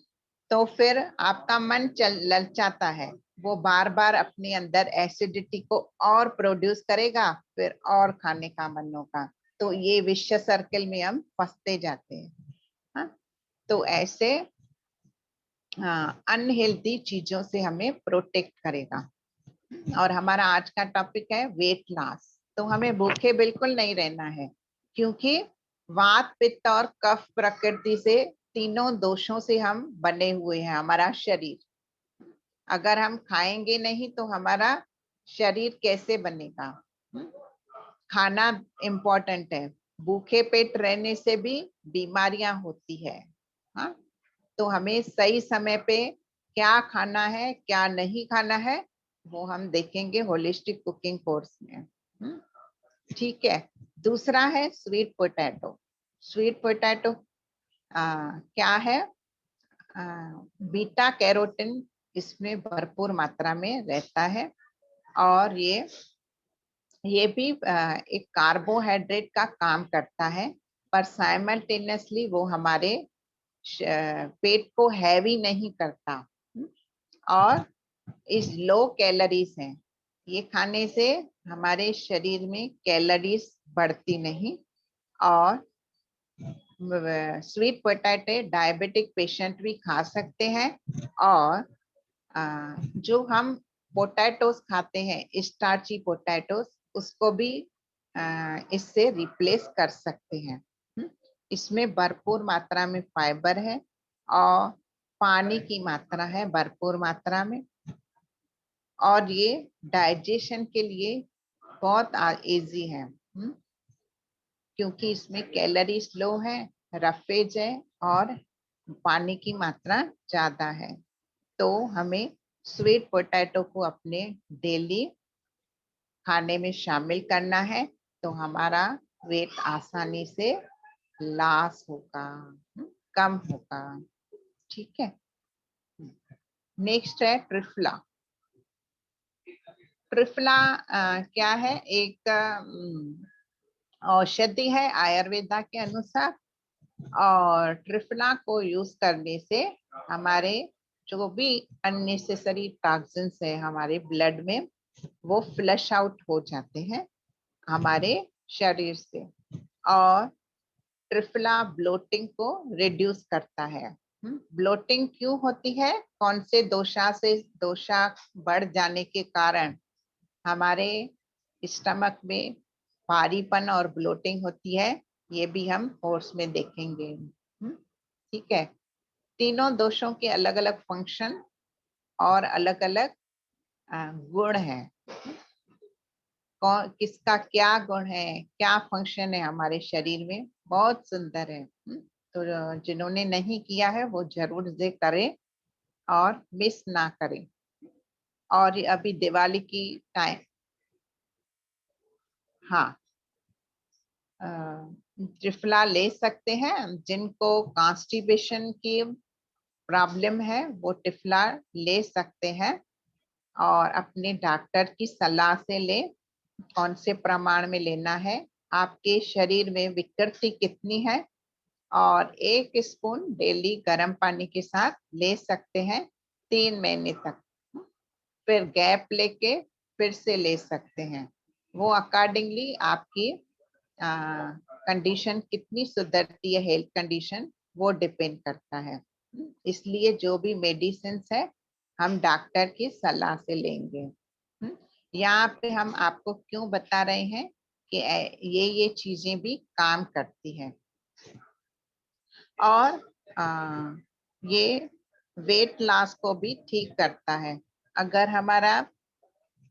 S2: तो फिर आपका मन ललचाता है, वो बार बार अपने अंदर एसिडिटी को और प्रोड्यूस करेगा, फिर और खाने का मन होगा। तो ये विश्व सर्कल में हम फंसते जाते हैं। हाँ? तो ऐसे अनहेल्दी चीजों से हमें प्रोटेक्ट करेगा। और हमारा आज का टॉपिक है वेट लॉस। तो हमें भूखे बिल्कुल नहीं रहना है, क्योंकि वात पित्त और कफ प्रकृति से तीनों दोषों से हम बने हुए हैं। हमारा शरीर, अगर हम खाएंगे नहीं तो हमारा शरीर कैसे बनेगा? खाना इम्पोर्टेंट है। भूखे पेट रहने से भी बीमारियां होती है। हाँ, तो हमें सही समय पे क्या खाना है क्या नहीं खाना है वो हम देखेंगे होलिस्टिक कुकिंग कोर्स में। ठीक है। दूसरा है स्वीट पोटैटो। स्वीट पोटैटो क्या है? बीटा कैरोटीन इसमें भरपूर मात्रा में रहता है और ये भी एक कार्बोहाइड्रेट का काम करता है, पर साइमल्टेनियसली वो हमारे पेट को हैवी नहीं करता। और इस लो कैलोरीज है। ये खाने से हमारे शरीर में कैलोरीज बढ़ती नहीं। और स्वीट पोटैटो डायबिटिक पेशेंट भी खा सकते हैं। और जो हम पोटैटोस खाते हैं स्टार्ची पोटैटोस, उसको भी इससे रिप्लेस कर सकते हैं। इसमें भरपूर मात्रा में फाइबर है और पानी की मात्रा है भरपूर मात्रा में। और ये डाइजेशन के लिए बहुत इजी है, क्योंकि इसमें कैलोरीज लो है, रफेज है और पानी की मात्रा ज्यादा है। तो हमें स्वीट पोटैटो को अपने डेली खाने में शामिल करना है, तो हमारा वेट आसानी से लॉस होगा, कम होगा। ठीक है। नेक्स्ट है ट्रिफला। ट्रिफला क्या है? एक औषधि है आयुर्वेदा के अनुसार, और ट्रिफला को यूज करने से हमारे जो भी अननेसेसरी टॉक्सिन्स है हमारे ब्लड में, वो फ्लश आउट हो जाते हैं हमारे शरीर से। और ट्रिफला ब्लोटिंग को रिड्यूस करता है। ब्लोटिंग क्यों होती है? कौन से दोषा बढ़ जाने के कारण हमारे स्टमक में भारीपन और ब्लोटिंग होती है, ये भी हम कोर्स में देखेंगे। ठीक है। तीनों दोषों के अलग अलग फंक्शन और अलग अलग गुण है। कौन किसका क्या गुण है, क्या फंक्शन है हमारे शरीर में, बहुत सुंदर है। तो जिन्होंने नहीं किया है वो जरूर से करें और मिस ना करें। और अभी दिवाली की टाइम, हाँ, त्रिफला ले सकते हैं। जिनको कॉन्स्टिपेशन की प्रॉब्लम है वो त्रिफला ले सकते हैं, और अपने डॉक्टर की सलाह से ले। कौन से प्रमाण में लेना है, आपके शरीर में विकृति कितनी है, और 1 स्पून डेली गर्म पानी के साथ ले सकते हैं 3 महीने तक। फिर गैप लेके फिर से ले सकते हैं। वो अकॉर्डिंगली आपकी कंडीशन कितनी सुधरती है, हेल्थ कंडीशन, वो डिपेंड करता है। इसलिए जो भी मेडिसिन है हम डॉक्टर की सलाह से लेंगे। यहाँ पे हम आपको क्यों बता रहे हैं कि ये चीजें भी काम करती हैं। और ये वेट लॉस को भी ठीक करता है। अगर हमारा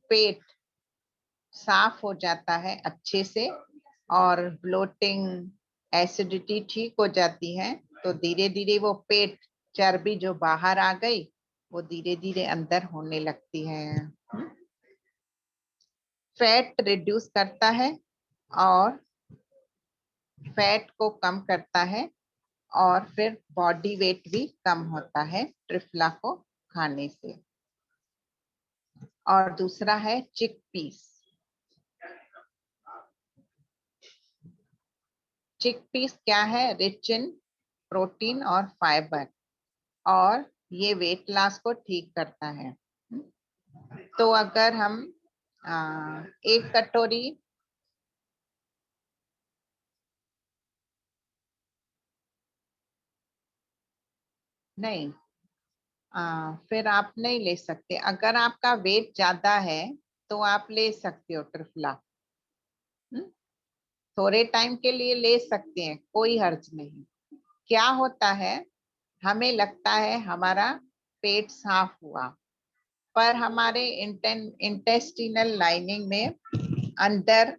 S2: पेट साफ हो जाता है अच्छे से, और ब्लोटिंग, एसिडिटी ठीक हो जाती है, तो धीरे धीरे वो पेट चर्बी जो बाहर आ गई वो धीरे धीरे अंदर होने लगती है। फैट रिड्यूस करता है और फैट को कम करता है, और फिर बॉडी वेट भी कम होता है ट्रिफला को खाने से। और दूसरा है चिक पीस। चिक पीस क्या है? रिच इन प्रोटीन और फाइबर, और ये वेट लॉस को ठीक करता है। तो अगर हम 1 कटोरी नहीं, फिर आप नहीं ले सकते। अगर आपका वेट ज्यादा है तो आप ले सकते हो ट्रिफला। थोड़े टाइम के लिए ले सकते हैं, कोई हर्ज नहीं। क्या होता है, हमें लगता है हमारा पेट साफ हुआ, पर हमारे इंटेस्टिनल लाइनिंग में अंदर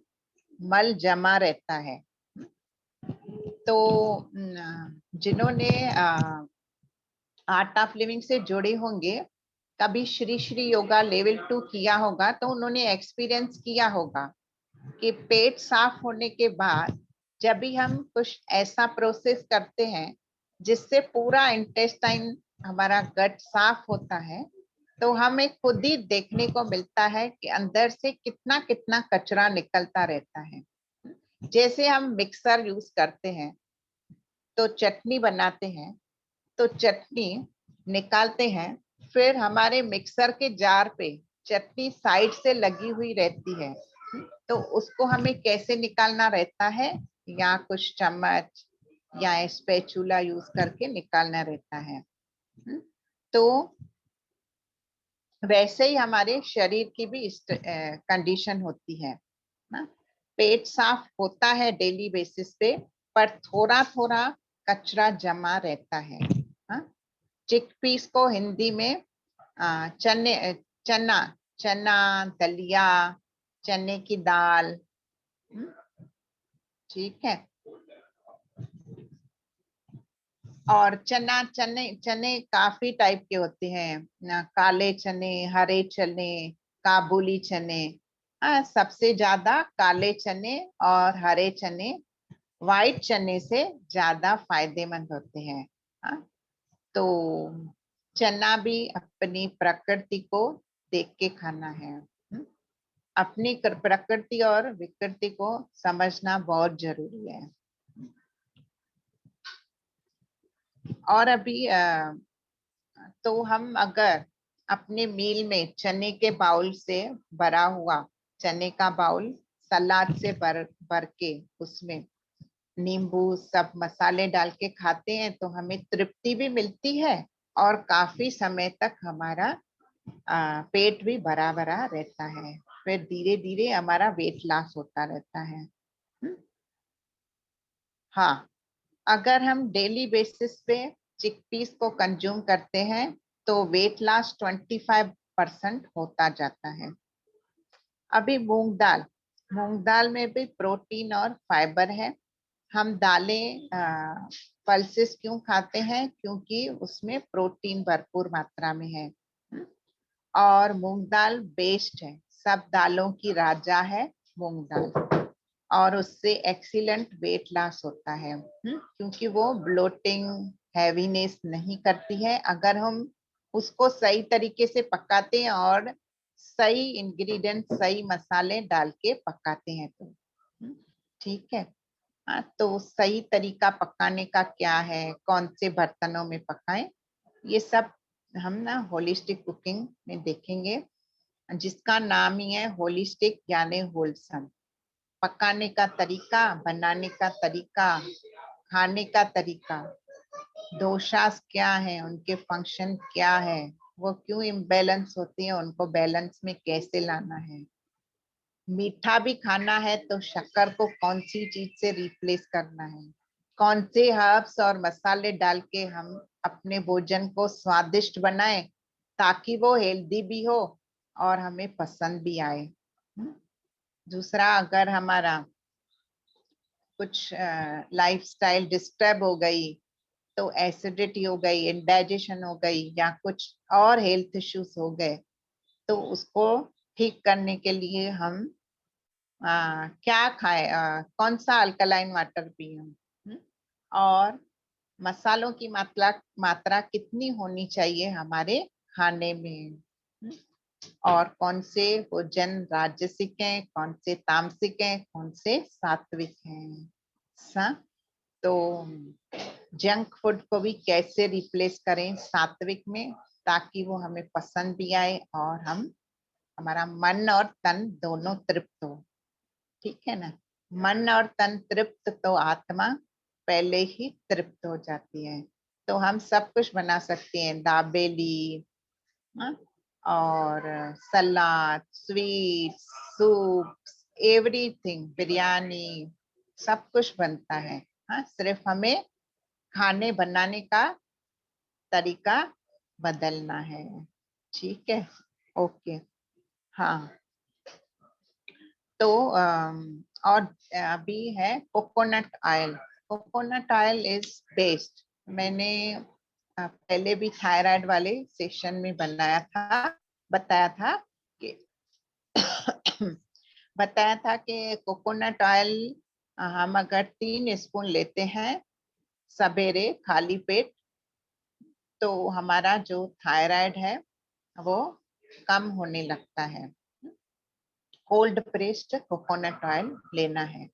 S2: मल जमा रहता है। तो जिन्होंने आर्ट ऑफ लिविंग से जुड़े होंगे, कभी श्री श्री योगा लेवल 2 किया होगा, तो उन्होंने एक्सपीरियंस किया होगा कि पेट साफ होने के बाद जब भी हम कुछ ऐसा प्रोसेस करते हैं जिससे पूरा इंटेस्टाइन, हमारा गट साफ होता है, तो हमें खुद ही देखने को मिलता है कि अंदर से कितना कितना कचरा निकलता रहता है। जैसे हम मिक्सर यूज करते हैं तो चटनी बनाते हैं, तो चटनी निकालते हैं, फिर हमारे मिक्सर के जार पे चटनी साइड से लगी हुई रहती है, तो उसको हमें कैसे निकालना रहता है, या कुछ चम्मच या स्पैचुला यूज करके निकालना रहता है। तो वैसे ही हमारे शरीर की भी कंडीशन होती है ना। पेट साफ होता है डेली बेसिस पे, पर थोड़ा थोड़ा कचरा जमा रहता है। चिकपीस को हिंदी में चना चना दलिया, चने की दाल। ठीक है। और चना चने चने काफी टाइप के होते हैं ना, काले चने, हरे चने, काबुली चने। सबसे ज्यादा काले चने और हरे चने वाइट चने से ज्यादा फायदेमंद होते हैं। हाँ, तो चना भी अपनी प्रकृति को देख के खाना है। अपनी प्रकृति और विकृति को समझना बहुत जरूरी है। और अभी तो हम अगर अपने मील में चने के बाउल से भरा हुआ चने का बाउल सलाद से भर के उसमें नींबू सब मसाले डाल के खाते हैं तो हमें तृप्ति भी मिलती है और काफी समय तक हमारा पेट भी भरा भरा रहता है। फिर धीरे धीरे हमारा वेट लॉस होता रहता है। हाँ, अगर हम डेली बेसिस पे चिकपीस को कंज्यूम करते हैं तो वेट लॉस 25% होता जाता है। अभी मूंग दाल में भी प्रोटीन और फाइबर है। हम दालें पल्सेस क्यों खाते हैं? क्योंकि उसमें प्रोटीन भरपूर मात्रा में है। और मूंग दाल बेस्ट है, सब दालों की राजा है मूंग दाल। और उससे एक्सीलेंट वेट लॉस होता है क्योंकि वो ब्लोटिंग हैवीनेस नहीं करती है अगर हम उसको सही तरीके से पकाते हैं और सही इंग्रेडिएंट सही मसाले डाल के पकाते हैं तो। ठीक है। हाँ, तो सही तरीका पकाने का क्या है, कौन से बर्तनों में पकाएं, ये सब हम ना होलिस्टिक कुकिंग में देखेंगे, जिसका नाम ही है होलिस्टिक यानी होलसम। पकाने का तरीका, बनाने का तरीका, खाने का तरीका, दोषास क्या है, उनके फंक्शन क्या है, वो क्यों इम्बैलेंस होती है, उनको बैलेंस में कैसे लाना है। मीठा भी खाना है तो शक्कर को कौन सी चीज से रिप्लेस करना है, कौन से हर्ब्स और मसाले डाल के हम अपने भोजन को स्वादिष्ट बनाएं ताकि वो हेल्दी भी हो और हमें पसंद भी आए। दूसरा, अगर हमारा कुछ लाइफस्टाइल डिस्टर्ब हो गई तो एसिडिटी हो गई, इंडाइजेशन हो गई या कुछ और हेल्थ इश्यूज हो गए तो उसको ठीक करने के लिए हम क्या खाएं, कौन सा अल्कलाइन वाटर पिए, और मसालों की मात्रा कितनी होनी चाहिए हमारे खाने में, और कौन से भोजन राजसिक हैं, कौन से तामसिक हैं, कौन से सात्विक हैं। तो जंक फूड को भी कैसे रिप्लेस करें सात्विक में ताकि वो हमें पसंद भी आए और हम हमारा मन और तन दोनों तृप्त हो। ठीक है ना, मन और तन तृप्त तो आत्मा पहले ही तृप्त हो जाती है। तो हम सब कुछ बना सकते हैं, दाबेली, और सलाद, स्वीट, सूप, एवरीथिंग, बिरयानी, सब कुछ बनता है। हाँ, सिर्फ हमें खाने बनाने का तरीका बदलना है। ठीक है, ओके। हाँ, तो और अभी है coconut oil. Coconut oil is best. मैंने पहले भी थायराइड वाले सेशन में बताया था कि बताया था कि कोकोनट ऑयल हम अगर 3 स्पून लेते हैं सवेरे खाली पेट तो हमारा जो थायराइड है वो कम होने लगता है। कोल्ड प्रेस्ड कोकोनट ऑयल लेना है।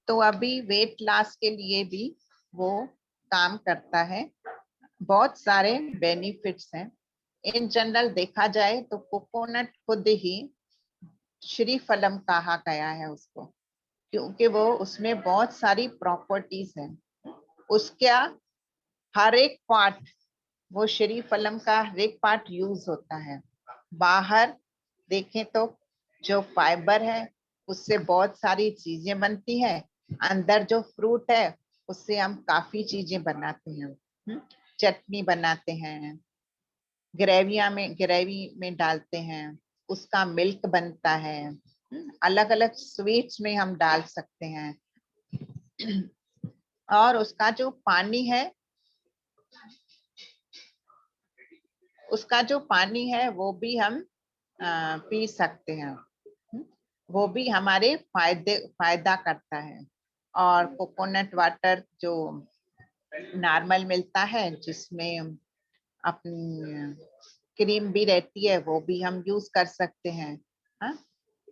S2: तो अभी वेट लॉस के लिए भी वो काम करता है, बहुत सारे बेनिफिट्स हैं। इन जनरल देखा जाए तो कोकोनट खुद ही श्रीफलम कहा गया है उसको, क्योंकि वो उसमें बहुत सारी प्रॉपर्टीज हैं। उसका हर एक पार्ट, वो श्रीफलम का हर एक पार्ट यूज होता है। बाहर देखें तो जो फाइबर है उससे बहुत सारी चीजें बनती हैं, अंदर जो फ्रूट है उससे हम काफी चीजें बनाते हैं, चटनी बनाते हैं, ग्रेवी में डालते हैं, उसका मिल्क बनता है, अलग अलग स्वीट्स में हम डाल सकते हैं। और उसका जो पानी है उसका जो पानी है वो भी हम पी सकते हैं। वो भी हमारे फायदा करता है। और कोकोनट वाटर जो नॉर्मल मिलता है, जिसमें अपनी क्रीम भी रहती है, वो भी हम यूज कर सकते हैं। हाँ,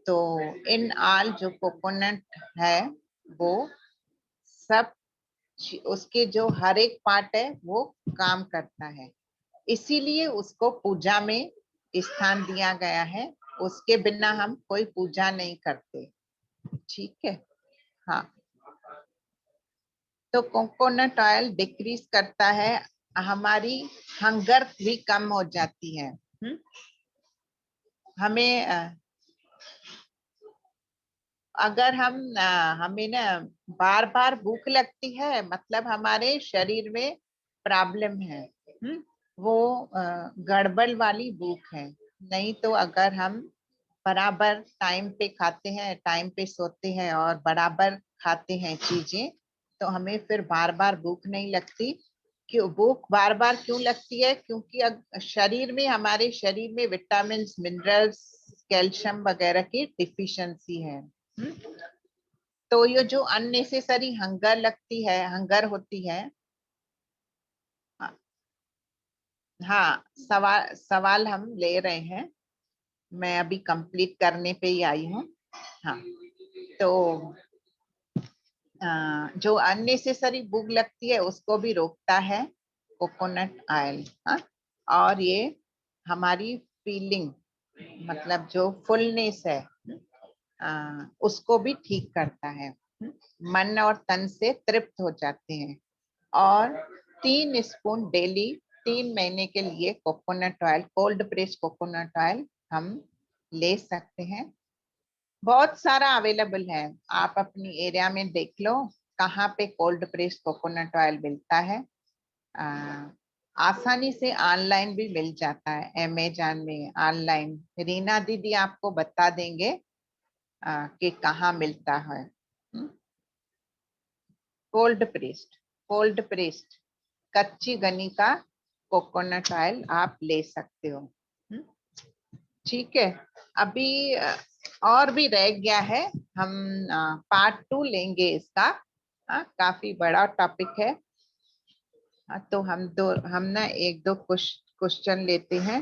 S2: तो इन ऑल जो कोकोनट है वो सब उसके जो हर एक पार्ट है वो काम करता है, इसीलिए उसको पूजा में स्थान दिया गया है। उसके बिना हम कोई पूजा नहीं करते। ठीक है। हाँ, तो कोकोनट ऑयल डिक्रीज करता है, हमारी हंगर भी कम हो जाती है। हमें अगर हमें ना बार बार भूख लगती है, मतलब हमारे शरीर में प्रॉब्लम है। वो गड़बड़ वाली भूख है। नहीं तो अगर हम बराबर टाइम पे खाते हैं, टाइम पे सोते हैं और बराबर खाते हैं चीजें, तो हमें फिर बार बार भूख नहीं लगती। क्यों भूख बार बार क्यों लगती है? क्योंकि शरीर में, हमारे शरीर में विटामिन, मिनरल्स, कैल्शियम वगैरह की डिफिशियंसी है। तो ये जो अननेसेसरी हंगर लगती है, हंगर होती है। हाँ, सवाल सवाल हम ले रहे हैं, मैं अभी कंप्लीट करने पे ही आई हूँ। हाँ, तो जो अननेसेसरी भूख लगती है उसको भी रोकता है कोकोनट ऑयल। हाँ, और ये हमारी फीलिंग, मतलब जो फुलनेस है, उसको भी ठीक करता है। मन और तन से तृप्त हो जाते हैं। और 3 स्पून डेली 3 महीने के लिए coconut oil, cold press coconut oil हम ले सकते हैं। बहुत सारा अवेलेबल है, आप अपनी एरिया में देख लो कहाँ पे कोल्ड प्रेस कोकोनट ऑयल मिलता है। आसानी से ऑनलाइन भी मिल जाता है, अमेजॉन में ऑनलाइन। रीना दीदी आपको बता देंगे कि कहाँ मिलता है। कोल्ड प्रेस्ड कच्ची गनी का कोकोनट ऑयल आप ले सकते हो। ठीक है। अभी और भी रह गया है, हम पार्ट 2 लेंगे इसका। काफी बड़ा टॉपिक है। तो हम ना एक दो क्वेश्चन लेते हैं।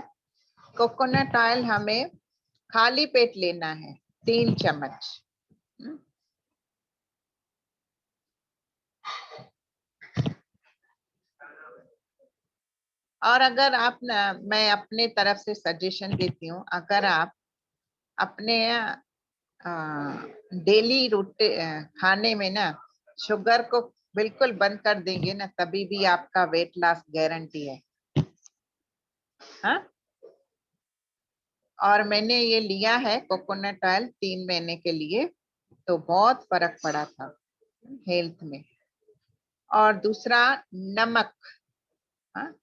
S2: कोकोनट ऑयल हमें खाली पेट लेना है, 3 चम्मच। और अगर आप ना, मैं अपने तरफ से सजेशन देती हूँ, अगर आप अपने डेली खाने में ना शुगर को बिल्कुल बंद कर देंगे ना, तभी भी आपका वेट लॉस गारंटी है। हाँ, और मैंने ये लिया है कोकोनट ऑयल 3 महीने के लिए, तो बहुत फर्क पड़ा था हेल्थ में। और दूसरा, नमक। हाँ,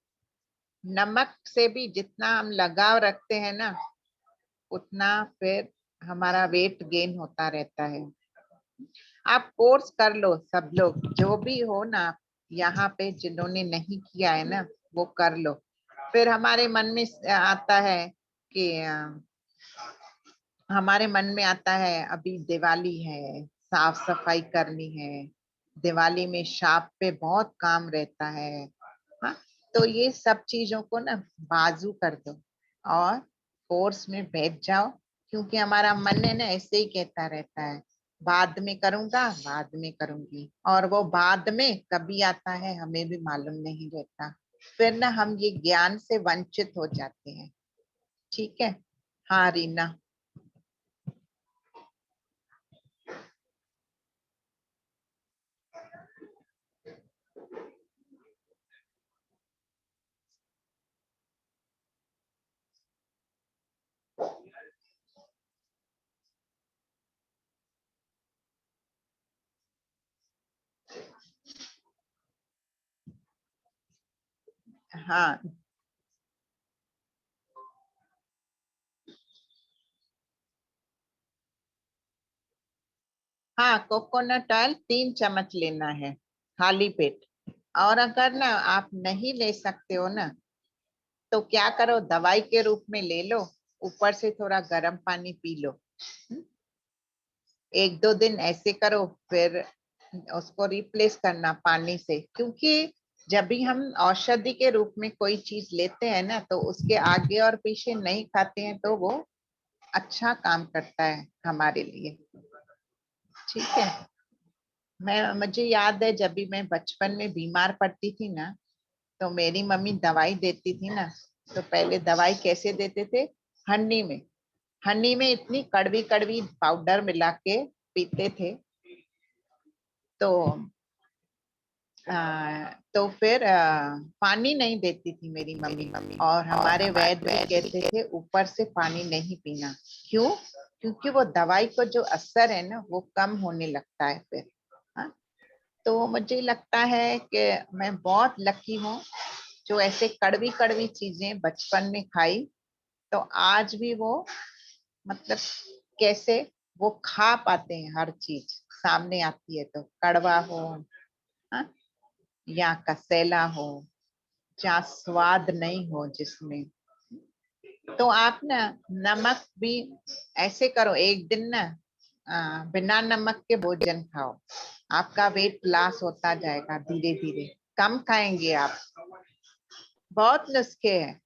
S2: नमक से भी जितना हम लगाव रखते हैं ना, उतना फिर हमारा वेट गेन होता रहता है। आप कोर्स कर लो, सब लोग जो भी हो ना यहाँ पे, जिन्होंने नहीं किया है ना वो कर लो। फिर हमारे मन में आता है कि हमारे मन में आता है अभी दिवाली है, साफ सफाई करनी है, दिवाली में शॉप पे बहुत काम रहता है। हाँ, तो ये सब चीजों को ना बाजू कर दो और कोर्स में बैठ जाओ। क्योंकि हमारा मन है ना ऐसे ही कहता रहता है, बाद में करूंगा, बाद में करूंगी, और वो बाद में कभी आता है हमें भी मालूम नहीं रहता। फिर ना हम ये ज्ञान से वंचित हो जाते हैं। ठीक है। हाँ रीना। हाँ, हाँ, कोकोनट ऑयल 3 चम्मच लेना है खाली पेट। और अगर ना आप नहीं ले सकते हो ना, तो क्या करो, दवाई के रूप में ले लो, ऊपर से थोड़ा गर्म पानी पी लो। 1-2 दिन ऐसे करो, फिर उसको रिप्लेस करना पानी से, क्योंकि जब भी हम औषधि के रूप में कोई चीज लेते हैं ना, तो उसके आगे और पीछे नहीं खाते हैं तो वो अच्छा काम करता है हमारे लिए। ठीक है। मुझे याद है जब भी मैं बचपन में बीमार पड़ती थी ना, तो मेरी मम्मी दवाई देती थी ना, तो पहले दवाई कैसे देते थे, हनी में, हनी में इतनी कड़वी कड़वी पाउडर मिला के पीते थे। तो तो फिर पानी नहीं देती थी मेरी मम्मी, और हमारे वैद्य भी कहते थे ऊपर से पानी नहीं पीना। क्यों? क्योंकि वो दवाई को जो असर है ना, वो कम होने लगता है फिर। हाँ? तो मुझे लगता है कि मैं बहुत लकी हूँ जो ऐसे कड़वी कड़वी चीजें बचपन में खाई, तो आज भी वो, मतलब कैसे वो खा पाते हैं, हर चीज सामने आती है तो, कड़वा हो, हाँ, या कसेला हो, या स्वाद नहीं हो जिसमें। तो आप ना नमक भी ऐसे करो, एक दिन ना बिना नमक के भोजन खाओ, आपका वेट लॉस होता जाएगा धीरे धीरे, कम खाएंगे आप। बहुत नुस्खे हैं,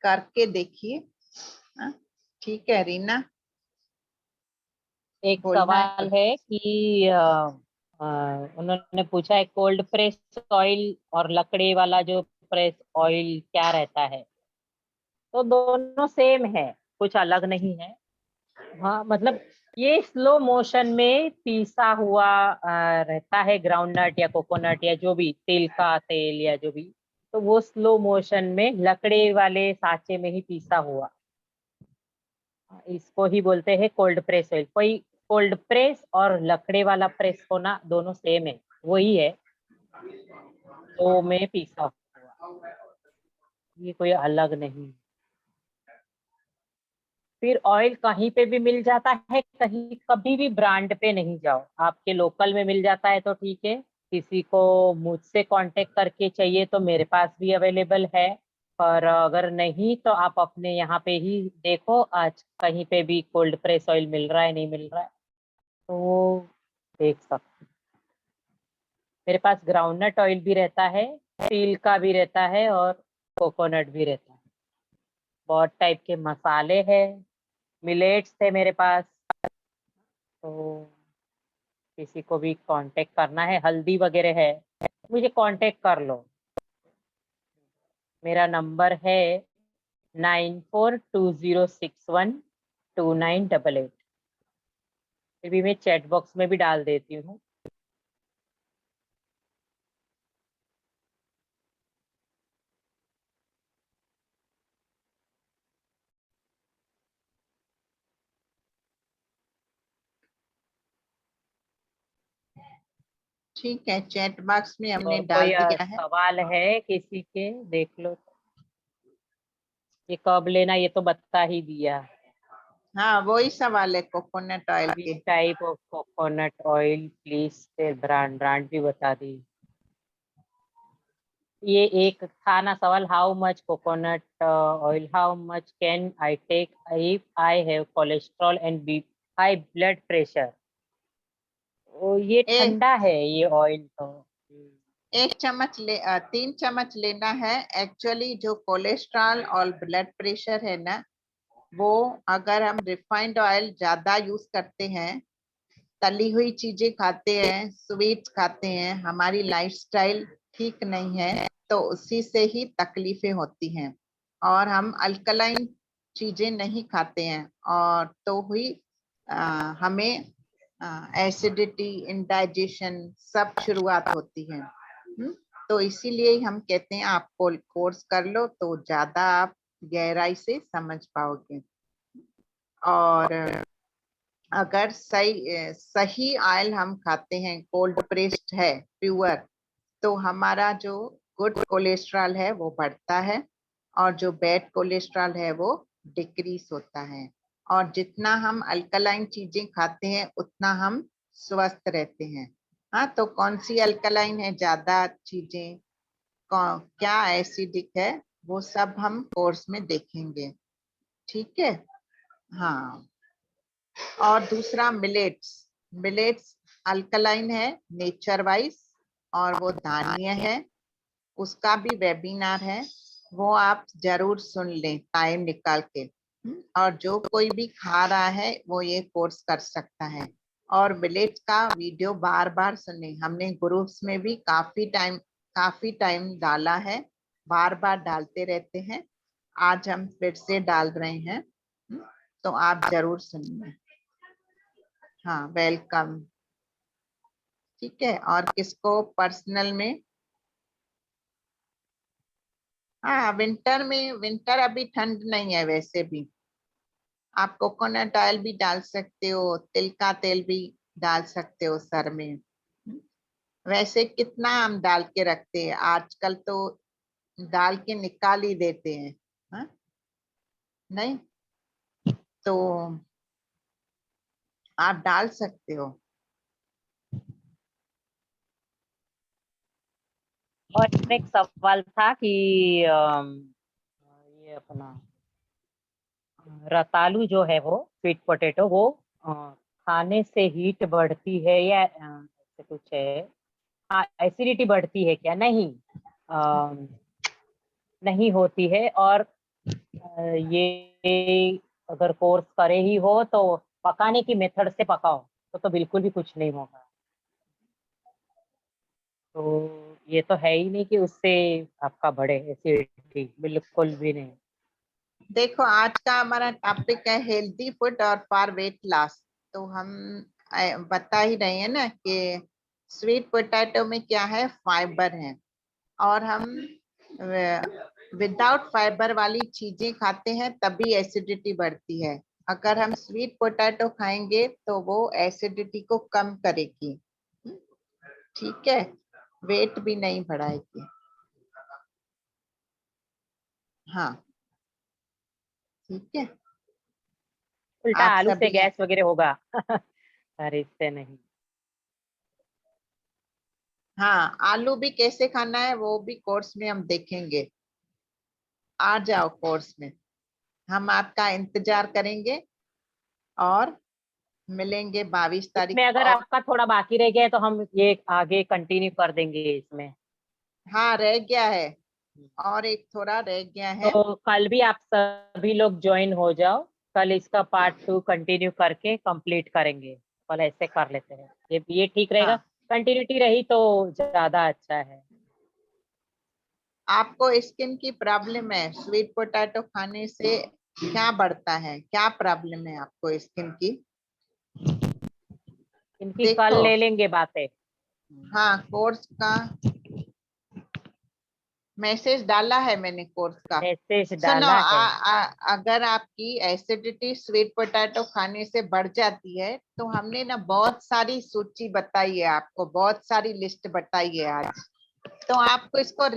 S2: करके देखिए। हाँ? ठीक है रीना,
S1: एक
S2: बोलना है
S1: सवाल
S2: कुछ?
S1: है कि अ, उन्होंने पूछा है कोल्ड प्रेस ऑयल और लकड़ी वाला जो प्रेस ऑयल क्या रहता है। तो दोनों सेम है, कुछ अलग नहीं है। हाँ मतलब ये स्लो मोशन में पीसा हुआ रहता है, ग्राउंडनट या कोकोनट या जो भी तिल का तेल या जो भी, तो वो स्लो मोशन में लकड़ी वाले सांचे में ही पीसा हुआ, इसको ही बोलते हैं कोल्ड प्रेस ऑयल। कोई कोल्ड प्रेस और लकड़े वाला प्रेस होना दोनों सेम है, वही है, तो में पीसा हुआ, ये कोई अलग नहीं। फिर ऑयल कहीं पे भी मिल जाता है, कहीं कभी भी ब्रांड पे नहीं जाओ, आपके लोकल में मिल जाता है तो ठीक है, किसी को मुझसे कांटेक्ट करके चाहिए तो मेरे पास भी अवेलेबल है। पर अगर नहीं तो आप अपने यहाँ पे ही देखो, आज कहीं पे भी कोल्ड प्रेस ऑयल मिल रहा है नहीं मिल रहा है, तो वो देख सकते। मेरे पास ग्राउंडनट ऑयल भी रहता है, तिल का भी रहता है और कोकोनट भी रहता है। बहुत टाइप के मसाले हैं, मिलेट्स थे मेरे पास, तो किसी को भी कांटेक्ट करना है, हल्दी वगैरह है, मुझे कांटेक्ट कर लो। मेरा नंबर है 9420612988। फिर भी मैं चैट बॉक्स में भी डाल देती हूँ।
S2: ठीक है, चैट बॉक्स में हमने
S1: और
S2: डाल
S1: कोई
S2: दिया है।
S1: सवाल है किसी के, देख लो। ये कब लेना ये तो बता ही दिया।
S2: हाँ, वही सवाल है कोकोनट ऑयल
S1: विच
S2: के।
S1: Type of coconut oil please, brand brand भी बता दी। ये एक था ना सवाल, how much coconut oil, how much can I take if I have cholesterol and be high blood pressure. ये
S2: एक
S1: ठंडा है ये ऑयल तो।
S2: 1 चम्मच 3 चम्मच लेना है। एक्चुअली जो कोलेस्ट्रॉल और ब्लड प्रेशर है ना, वो अगर हम रिफाइंड ऑयल ज्यादा यूज करते हैं, तली हुई चीजें खाते हैं, स्वीट्स खाते हैं, हमारी लाइफस्टाइल ठीक नहीं है, तो उसी से ही तकलीफें होती हैं। और हम अल्कलाइन चीजें नहीं खाते हैं, और तो हुई हमें एसिडिटी, इंडाइजेशन सब शुरुआत होती है। तो इसीलिए हम कहते हैं आपको कोर्स कर लो तो ज्यादा आप गहराई से समझ पाओगे। और अगर सही ऑयल हम खाते हैं, कोल्ड प्रेस्ड है, प्योर, तो हमारा जो गुड कोलेस्ट्रॉल है वो बढ़ता है, और जो बैड कोलेस्ट्रॉल है वो डिक्रीज होता है। और जितना हम अल्कलाइन चीजें खाते हैं उतना हम स्वस्थ रहते हैं। हाँ, तो कौन सी अल्कलाइन है ज्यादा चीजें, क्या एसिडिक है, वो सब हम कोर्स में देखेंगे, ठीक है। हाँ, और दूसरा मिलेट्स। मिलेट्स अल्कलाइन है नेचर वाइज, और वो धान्य है, उसका भी वेबिनार है, वो आप जरूर सुन लें टाइम निकाल के। और जो कोई भी खा रहा है वो ये कोर्स कर सकता है। और मिलेट्स का वीडियो बार बार सुने, हमने ग्रुप्स में भी काफी टाइम डाला है, बार बार डालते रहते हैं, आज हम फिर से डाल रहे हैं। तो आप जरूर सुनिए। हाँ, वेलकम। ठीक है, और किसको पर्सनल में? हाँ, विंटर अभी ठंड नहीं है वैसे भी। आप कोकोनट ऑयल भी डाल सकते हो, तिल का तेल भी डाल सकते हो सर में। वैसे कितना हम डाल के रखते हैं, आजकल तो डाल के निकाल ही देते हैं। हाँ? नहीं तो आप डाल सकते हो।
S1: और इसमें एक सवाल था कि ये अपना रतालू जो है वो स्वीट पोटैटो वो खाने से हीट बढ़ती है या ऐसे कुछ है? हाँ, एसिडिटी बढ़ती है क्या? नहीं, नहीं होती है। और ये अगर कोर्स करे ही हो तो पकाने की मेथड से पकाओ तो बिल्कुल भी कुछ नहीं होगा। तो ये तो है ही नहीं कि उससे आपका बढ़े, एसिडिटी बिल्कुल भी नहीं।
S2: देखो, आज का हमारा टॉपिक है हेल्दी फूड और फॉर वेट लॉस। तो हम बता ही रहे हैं ना कि स्वीट पोटैटो में क्या है, फाइबर है। और हम विदाउट फाइबर वाली चीजें खाते हैं तभी एसिडिटी बढ़ती है। अगर हम स्वीट पोटैटो खाएंगे तो वो एसिडिटी को कम करेगी, ठीक है, वेट भी नहीं बढ़ाएगी। हाँ, ठीक है।
S1: उल्टा
S2: आप
S1: आलू से
S2: सभी
S1: गैस वगैरह होगा। अरे इससे नहीं।
S2: हाँ, आलू भी कैसे खाना है वो भी कोर्स में हम देखेंगे। आ जाओ कोर्स में, हम आपका इंतजार करेंगे और मिलेंगे 22 तारीख
S1: इसमें
S2: को।
S1: अगर
S2: और
S1: आपका थोड़ा बाकी रह गया है तो हम ये आगे कंटिन्यू कर देंगे इसमें।
S2: हाँ, रह गया है, और एक थोड़ा रह गया है।
S1: तो कल भी आप सभी लोग ज्वाइन हो जाओ। कल इसका पार्ट 2 कंटिन्यू करके कंप्लीट करेंगे। कल ऐसे कर लेते हैं, ये ठीक रहेगा।
S2: हाँ,
S1: कंटिन्यूटी रही तो ज्यादा अच्छा है।
S2: आपको स्किन की प्रॉब्लम है, स्वीट पोटैटो खाने से क्या बढ़ता है, क्या प्रॉब्लम है आपको स्किन की?
S1: इनकी कल
S2: देखो,
S1: ले लेंगे बातें।
S2: हाँ, कोर्स का मैसेज डाला है मैंने कोर्स का।
S1: मैसेज
S2: सुनो,
S1: डाला है।
S2: अगर आपकी एसिडिटी स्वीट पोटैटो खाने से बढ़ जाती है तो हमने ना बहुत सारी सूची बताई है आपको, बहुत सारी लिस्ट बताई है आज। तो आपको इसको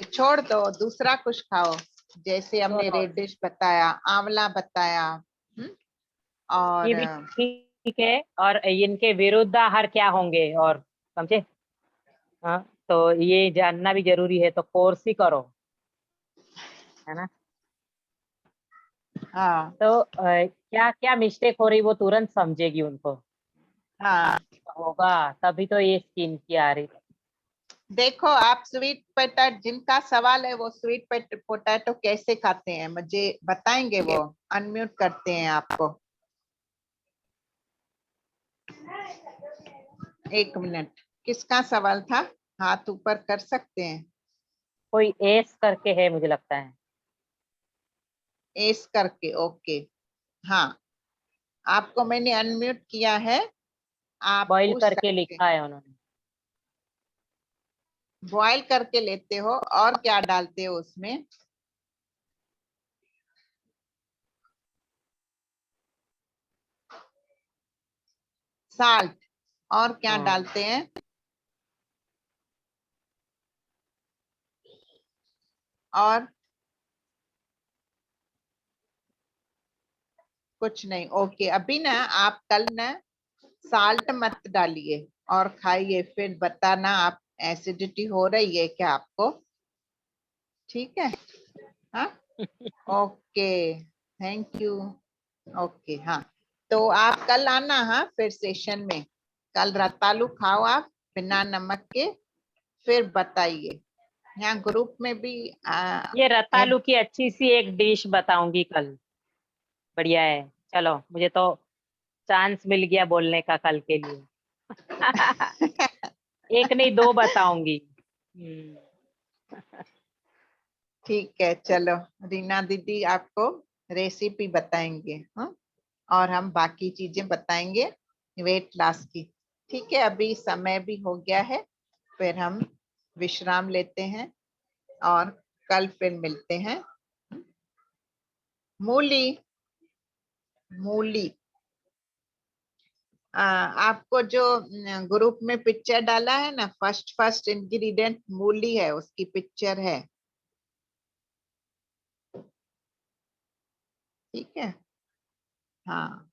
S2: छोड़ दो, दूसरा कुछ खाओ। जैसे हमने
S1: दोनों
S2: रेड डिश बताया, आंवला बताया, और
S1: ये भी ठीक है। और इनके विरुद्ध आहार क्या होंगे और समझे? हाँ, तो ये जानना भी जरूरी है, तो कोर्स ही करो, है ना।
S2: हाँ
S1: तो क्या क्या मिस्टेक हो रही वो तुरंत समझेगी उनको
S2: हाँ,
S1: होगा, तभी तो ये स्किन की आ रही।
S2: देखो, आप स्वीट पोटैटो, जिनका सवाल है वो स्वीट पोटैटो कैसे खाते हैं मुझे बताएंगे, वो अनम्यूट करते हैं आपको। 1 मिनट, किसका सवाल था? हाथ ऊपर कर सकते हैं?
S1: कोई एस करके है मुझे लगता है।
S2: एस करके, ओके। हाँ, आपको मैंने अनम्यूट किया है, आप
S1: बॉइल
S2: पूछ
S1: करके
S2: सकते हैं।
S1: लिखा है उन्होंने।
S2: बॉयल करके लेते हो और क्या डालते हो उसमें? साल्ट, और क्या
S1: हाँ,
S2: डालते हैं? और कुछ नहीं, ओके। अभी ना आप कल ना साल्ट मत डालिए और खाइए, फिर बताना आप एसिडिटी हो रही है क्या आपको, ठीक है। हाँ, ओके, थैंक यू। ओके, हाँ, तो आप कल आना, हाँ, फिर सेशन में। कल रतालू खाओ आप बिना नमक के, फिर बताइए। यहाँ ग्रुप में भी
S1: ये
S2: ऐड।
S1: रतालू की अच्छी सी एक डिश बताऊंगी कल। बढ़िया है। चलो, मुझे तो चांस मिल गया बोलने का कल के लिए। एक नहीं, दो बताऊंगी।
S2: ठीक है, चलो, रीना दीदी आपको रेसिपी बताएंगे, हाँ, और हम बाकी चीजें बताएंगे वेट लॉस की। ठीक है, अभी समय भी हो गया है, फिर हम विश्राम लेते हैं और कल फिर मिलते हैं। मूली, मूली, आपको जो ग्रुप में पिक्चर डाला है ना, फर्स्ट फर्स्ट इंग्रेडिएंट मूली है, उसकी पिक्चर है। ठीक है, हाँ,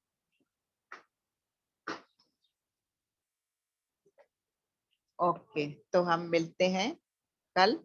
S2: ओके, तो हम मिलते हैं कल।